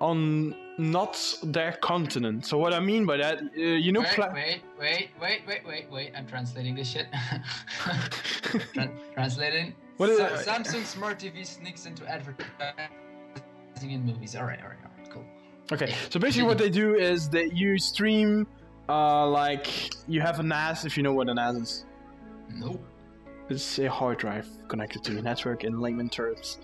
on not their continent. So what I mean by that, you know... Wait, I'm translating this shit. Translating. What is it? Samsung Smart TV sneaks into advertising in movies. Alright, cool. Okay, so basically what they do is that you stream, like, you have a NAS, if you know what a NAS is. Nope. It's a hard drive connected to your network in layman terms.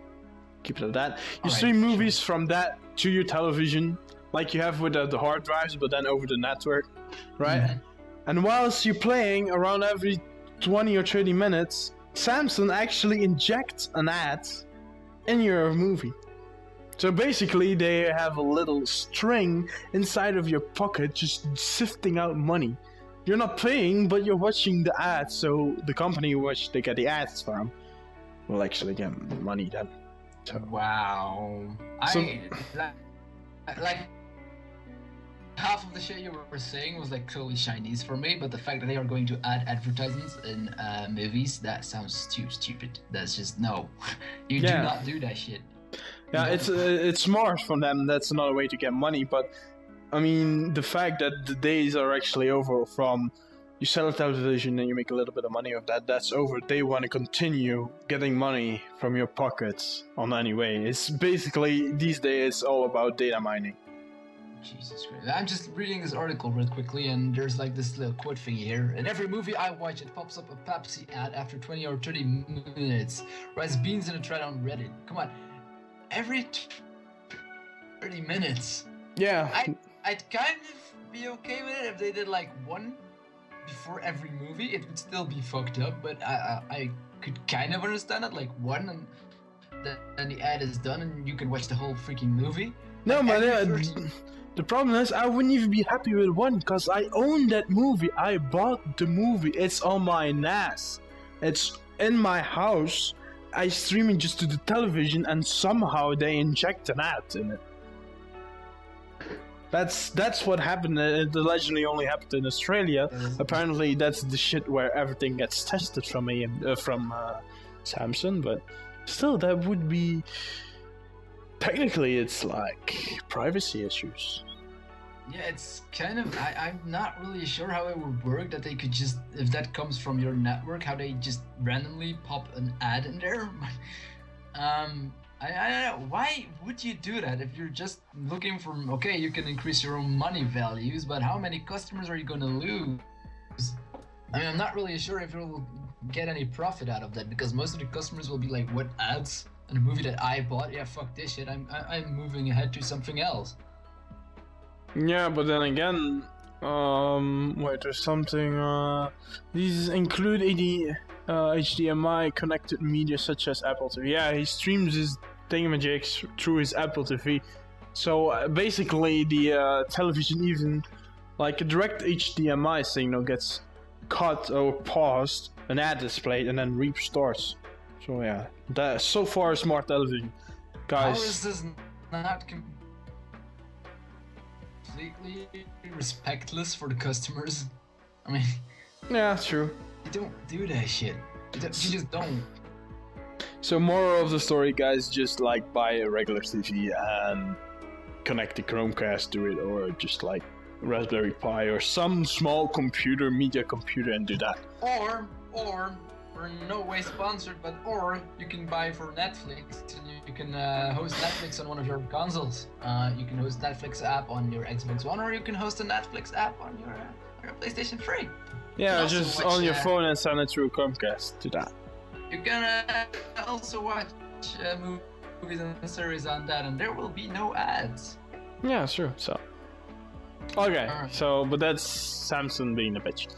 Keep it at that. You stream movies from that to your television, like you have with the hard drives, but then over the network, right? Mm-hmm. And whilst you're playing, around every 20 or 30 minutes, Samsung actually injects an ad in your movie. So basically, they have a little string inside of your pocket just sifting out money. You're not paying, but you're watching the ads, so the company which they get the ads from will actually get money then. So. Wow. Like half of the shit you were saying was like totally Chinese for me, but the fact that they are going to add advertisements in movies, that sounds too stupid. That's just no. You do not do that shit. Yeah, it's smart from them. That's another way to get money, but I mean the fact that the days are actually over from you sell a television and you make a little bit of money of that, that's over. They want to continue getting money from your pockets on any way. It's basically, these days, all about data mining. Jesus Christ. I'm just reading this article real quickly, and there's like this little quote thing here. In every movie I watch, it pops up a Pepsi ad after 20 or 30 minutes. Writes beans in a thread on Reddit. Come on. Every 30 minutes. Yeah. I'd kind of be okay with it if they did like one before every movie. It would still be fucked up, but I could kind of understand it, like one, and then the ad is done and you can watch the whole freaking movie. No, man, the problem is I wouldn't even be happy with one, because I own that movie. I bought the movie. It's on my NAS. It's in my house. I stream it just to the television, and somehow they inject an ad in it. That's what happened. It allegedly only happened in Australia. Apparently, that's the shit where everything gets tested from Samsung. But still, that would be technically it's like privacy issues. Yeah, it's kind of. I'm not really sure how it would work. That they could just, if that comes from your network, how they just randomly pop an ad in there. I don't know. Why would you do that if you're just looking for? Okay, you can increase your own money values, but how many customers are you going to lose? I mean, I'm not really sure if you'll get any profit out of that, because most of the customers will be like, "What ads? And a movie that I bought? Yeah, fuck this shit. I'm moving ahead to something else." Yeah, but then again, wait, there's something. These include HDMI connected media such as Apple TV. Yeah, he streams his thingamajigs through his Apple TV. So basically, the television, even like a direct HDMI signal, gets cut or paused, an ad displayed, and then restarts. So yeah, that so far smart television, guys. How is this not completely respectless for the customers? I mean, yeah, true. You don't do that shit. You just don't. So moral of the story, guys, just like buy a regular TV and connect the Chromecast to it, or just like Raspberry Pi or some small computer, media computer, and do that. Or we're in no way sponsored, but or you can buy for Netflix and you can host Netflix on one of your consoles. You can host Netflix app on your Xbox One, or you can host a Netflix app on your PlayStation 3. Yeah, just watch, on your phone and send it through Chromecast to that. You can also watch movies and series on that, and there will be no ads. Yeah, sure. So, okay. Right. So, but that's Samsung being a bitch.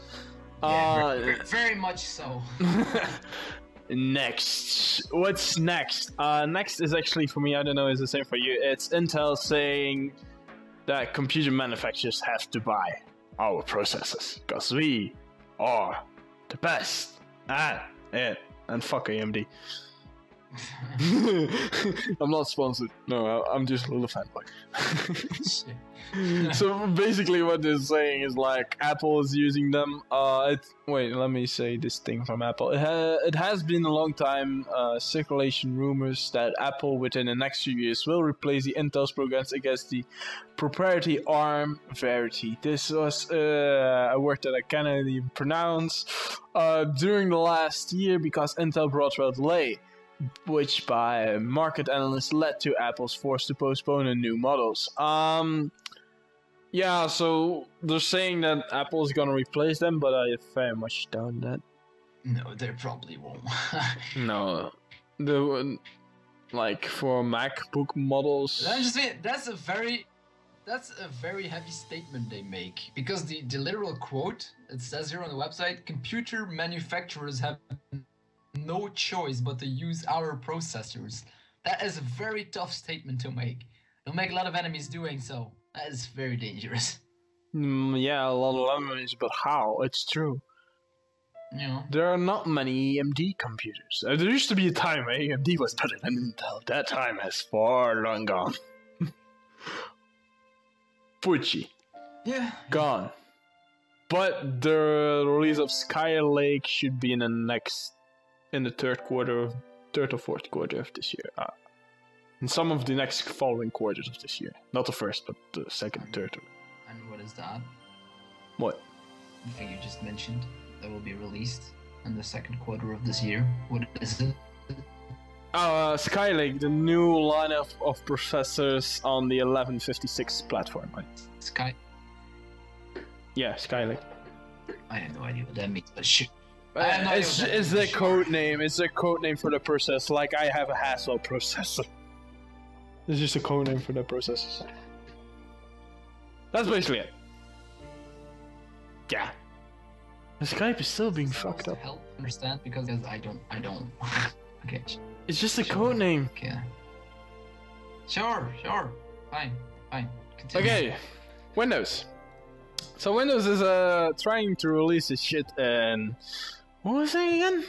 Yeah, very much so. Next, what's next? Next is actually for me. I don't know. Is the same for you? It's Intel saying that computer manufacturers have to buy our processors because we are the best at it. And fuck AMD. I'm not sponsored. No, I'm just a little fanboy. So basically what they're saying is like Apple is using them. Wait, let me say this thing from Apple. It has been a long time circulation rumors that Apple within the next few years will replace the Intel's programs against the proprietary ARM Verity. This was a word that I cannot even pronounce during the last year because Intel brought about delay, which by market analysts led to Apple's force to postpone the new models. Yeah, so they're saying that Apple is gonna replace them, but I very much doubt that. No, they probably won't. No, like for MacBook models. That's a very heavy statement they make, because the literal quote, it says here on the website, computer manufacturers have no choice but to use our processors. That is a very tough statement to make. They'll make a lot of enemies doing so. That is very dangerous. Yeah, a lot of enemies, but how? It's true. Yeah. There are not many AMD computers. There used to be a time where AMD was better than Intel. That time has far long gone. Fuji. Yeah. Gone. But the release of Skylake should be in the third or fourth quarter of this year. In some of the next following quarters of this year. Not the first, but the second, third. And what is that? What? The thing you just mentioned that will be released in the second quarter of this year. What is it? Skylake, the new lineup of processors on the 1156 platform. Yeah, Skylake. I have no idea what that means, but shit. It's the code name. It's a code name for the processor. Like I have a Haswell processor. It's just a code name for the processors. That's basically it. Yeah. The Skype is still being fucked up. Help understand, because I don't. Okay. It's just a code name. Okay. Sure. Fine. Continue. Okay. Windows. So Windows is trying to release this shit in, what was it again?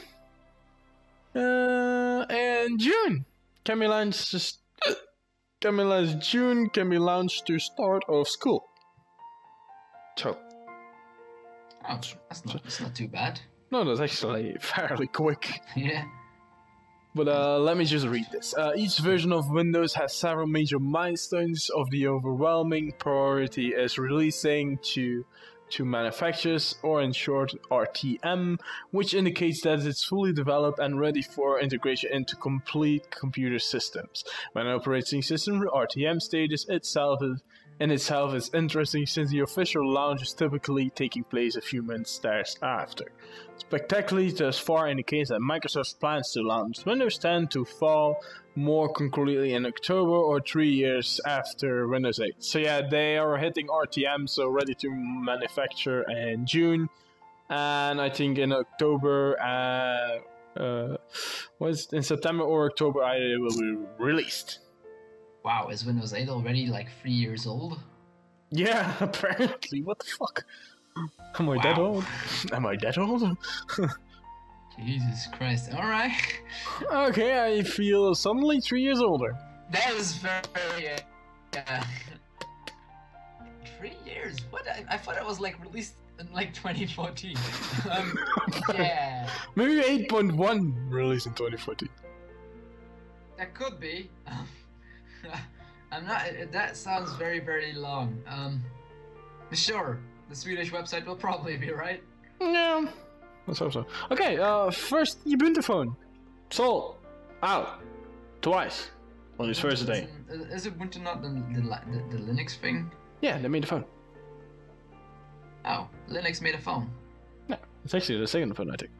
In June. Can be launched just can be last June, can be launched to start of school. So. Oh, that's not too bad. No, that's actually fairly quick. Yeah. But let me just read this. Each version of Windows has several major milestones. Of the overwhelming priority is releasing to manufacturers, or in short RTM, which indicates that it's fully developed and ready for integration into complete computer systems. When an operating system RTM status itself is interesting, since the official launch is typically taking place a few months thereafter. Spectacularly thus far indicates that Microsoft plans to launch Windows 10 to fall more concretely in October or 3 years after Windows 8. So yeah, they are hitting RTM, so ready to manufacture in June, and I think in October, in September or October, it will be released. Wow, is Windows 8 already like 3 years old? Yeah, apparently. What the fuck? Am I that old? Am I that old? Jesus Christ. Alright. Okay, I feel suddenly 3 years older. That was very... 3 years? What? I thought it was like released in like 2014. Yeah. Maybe 8.1 released in 2014. That could be. I'm not... That sounds very, very long. Sure. The Swedish website will probably be right. Yeah, let's hope so. Okay, first Ubuntu phone. Sold. Out. Twice. On his first day. Is Ubuntu not the Linux thing? Yeah, they made a phone. Oh, Linux made a phone. Yeah, it's actually the second phone, I think.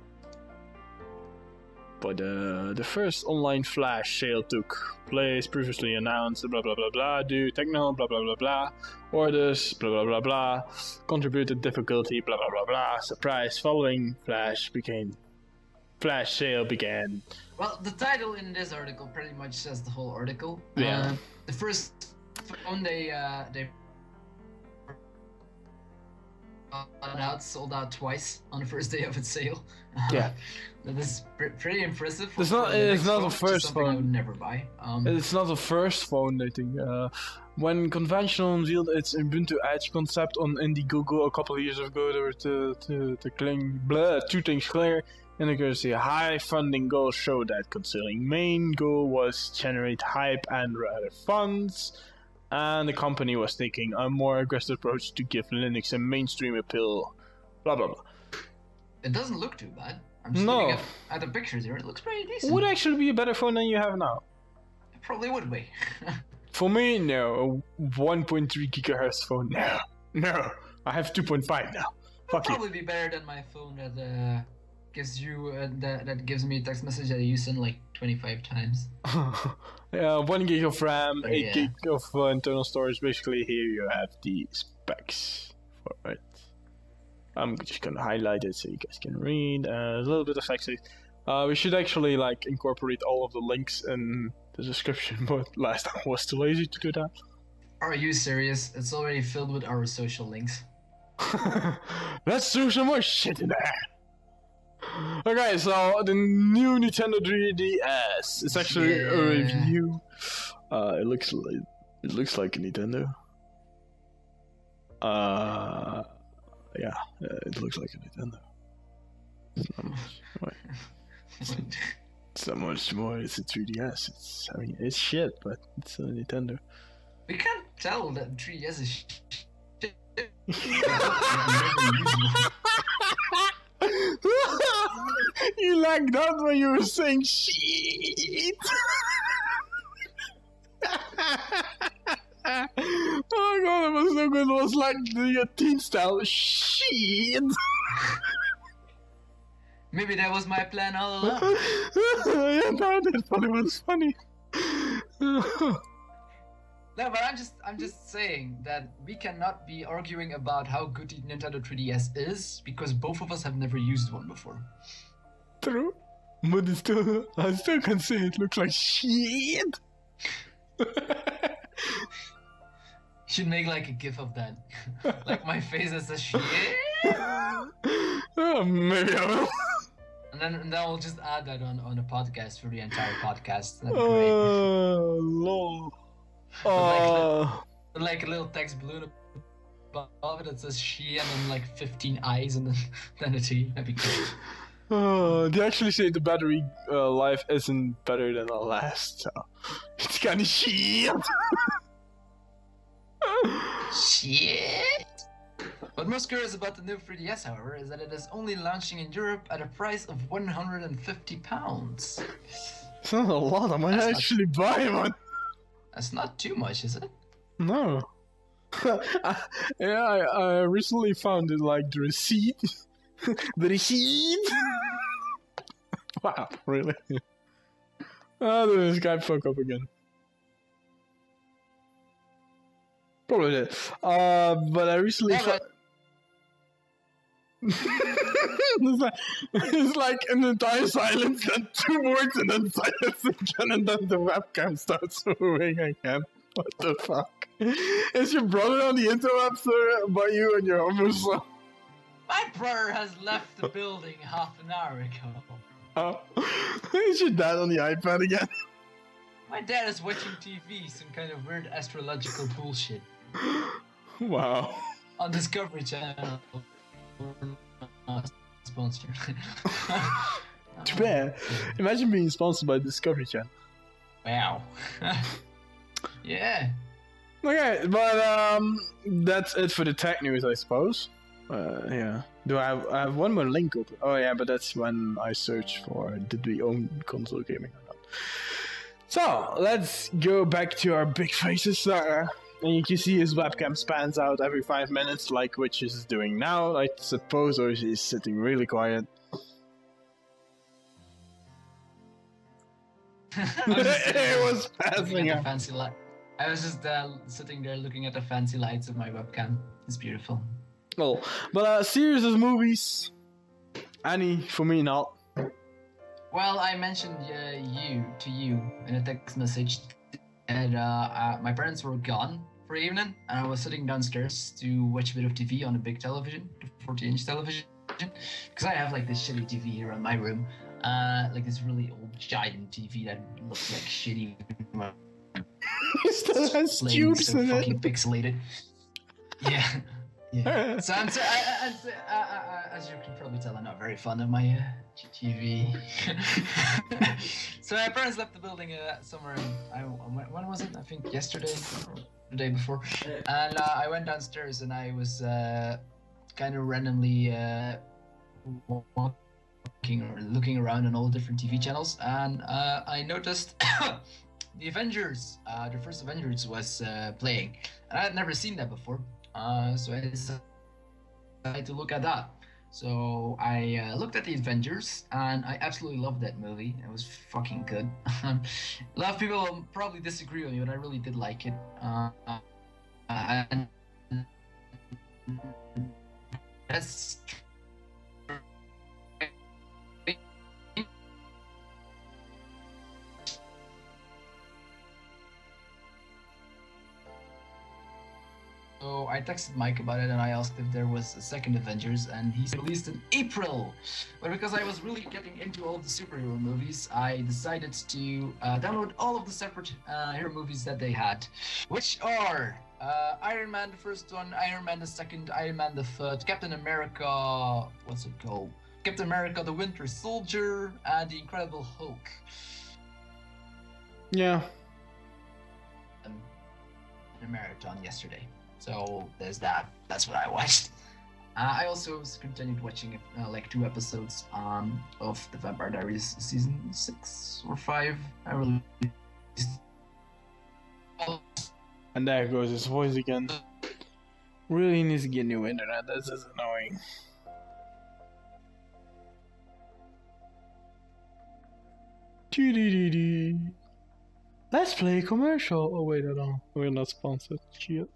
But the first online flash sale took place, previously announced, blah blah blah blah, due techno, blah blah blah blah, orders, blah blah blah blah, contributed difficulty, blah blah blah blah, surprise following flash sale began. Well, the title in this article pretty much says the whole article. Yeah. The first phone they sold out twice on the first day of its sale. Yeah. That is pretty impressive. It's not the first phone. I would never buy. It's not the first phone, I think. When Conventional unveiled its Ubuntu Edge concept on Indiegogo a couple of years ago, there were two things clear. Inaccuracy, high funding goals show that considering main goal was generate hype and rather funds, and the company was taking a more aggressive approach to give Linux a mainstream appeal. Blah blah blah. It doesn't look too bad. I'm just looking at the pictures here. It looks pretty decent. Would actually be a better phone than you have now. It probably would be. For me, no. A 1.3 gigahertz phone, no. No. I have 2.5 now. Fuck you. Probably be better than my phone that gives you that gives me a text message that you send like 25 times. Yeah, 1 gig of RAM, 8 gig of internal storage. Basically, here you have the specs for it. I'm just gonna highlight it so you guys can read. A little bit of sexy. We should actually like incorporate all of the links in the description, but last time I was too lazy to do that. Are you serious? It's already filled with our social links. Let's do some more shit in there. Okay, so the new Nintendo 3DS. It's actually a review. It looks like a Nintendo. Yeah, it looks like a Nintendo. It's not much more. It's a 3DS. It's shit, but it's a Nintendo. We can't tell that 3DS is shit. You lagged out when you were saying shit. Oh god, that was so good. It was like the teen style shit. Maybe that was my plan all along. Yeah, no, that probably was funny. No, but I'm just saying that we cannot be arguing about how good the Nintendo 3DS is because both of us have never used one before. True, but I still can say it looks like shit. Should make like a gif of that, like my face as a shit. Maybe I will. And then we'll just add that on the podcast for the entire podcast. That'd be great. Lol. Like a little text balloon above it that says she, and then like 15 eyes, and then a T. That'd be cool. They actually say the battery life isn't better than the last, so it's kind of shit. Shit. What most curious about the new 3DS, however, is that it is only launching in Europe at a price of £150. It's not a lot. I might actually buy one. That's not too much, is it? No. I recently found it, like, the receipt. The receipt. Wow, really? Oh, this guy fuck up again. Probably did. But I recently it's like an entire silence, then 2 words, and then silence again, and then the webcam starts moving again. What the fuck? Is your brother on the interwebs by you and you're almost... My brother has left the building half an hour ago. Oh. Is your dad on the iPad again? My dad is watching TV, some kind of weird astrological bullshit. Wow. On Discovery Channel. Sponsored. Too bad. Imagine being sponsored by Discovery Channel. Wow. Yeah. Okay, but that's it for the tech news, I suppose. Yeah. Do I have one more link open? Oh yeah, but that's when I search for did we own console gaming or not. So let's go back to our big faces. And you can see his webcam spans out every 5 minutes, like Witch is doing now, I suppose, or she's sitting really quiet. It was passing out. Fancy light. I was just sitting there looking at the fancy lights of my webcam. It's beautiful. Oh, but series of movies, any for me not. Well, I mentioned to you in a text message, and my parents were gone for the evening, and I was sitting downstairs to watch a bit of TV on a big television, the 40-inch television, because I have like this shitty TV here in my room, like this really old giant TV that looks like shitty. It still has tubes in it. Fucking pixelated. Yeah. Yeah. So as you can probably tell, I'm not very fond of my TV. So my parents left the building somewhere. When was it? I think yesterday or the day before. And I went downstairs and I was kind of randomly walking or looking around on all different TV channels, and I noticed the Avengers, the first Avengers was playing, and I had never seen that before. So I decided to look at that. So I looked at the Avengers, and I absolutely loved that movie. It was fucking good. A lot of people will probably disagree with me, but I really did like it. And that's So I texted Mike about it and I asked if there was a second Avengers, and he's released in April. But because I was really getting into all of the superhero movies, I decided to download all of the separate hero movies that they had, which are Iron Man the first one, Iron Man the second, Iron Man the third, Captain America, what's it called? Captain America the Winter Soldier, and the Incredible Hulk. Yeah. In a marathon yesterday. So there's that. That's what I watched. I also continued watching like 2 episodes of The Vampire Diaries season 6 or 5. I really. And there goes his voice again. Really needs to get new internet. This is annoying. Let's play a commercial. Oh wait, I don't. We're not sponsored. Shit.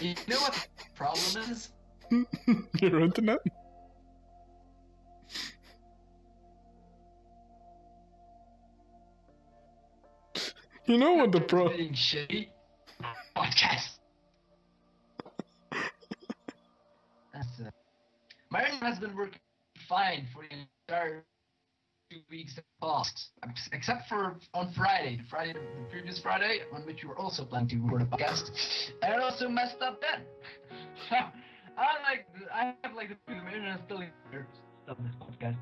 You know what the problem is? Your internet? You know what the problem? Shitty podcast. My internet has been working fine for the entire weeks have passed, except for on Friday, the previous Friday, on which you were also planning to record a podcast, and it also messed up then. I have like the internet still here. Stop this podcast.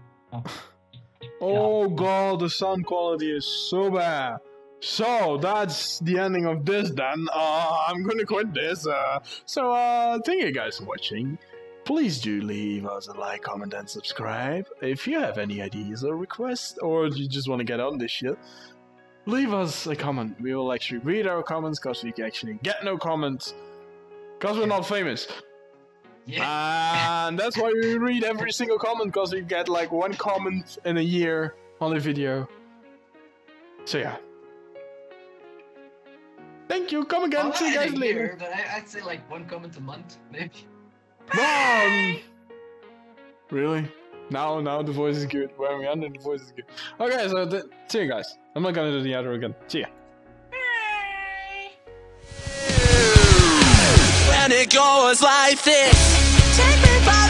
Oh god, the sound quality is so bad. So that's the ending of this then. I'm gonna quit this. Thank you guys for watching. Please do leave us a like, comment, and subscribe. If you have any ideas or requests, or you just want to get on this shit, leave us a comment. We will actually read our comments, because we can actually get no comments, because we're not famous. Yeah. And that's why we read every single comment, because we get like 1 comment in a year on a video. So yeah. Thank you, come again, see you guys later. But I'd say like 1 comment a month, maybe. Really? Now the voice is good. When we end it, the voice is good. Okay, so see you guys. I'm not gonna do the outro again. See ya. When it goes like this, take me by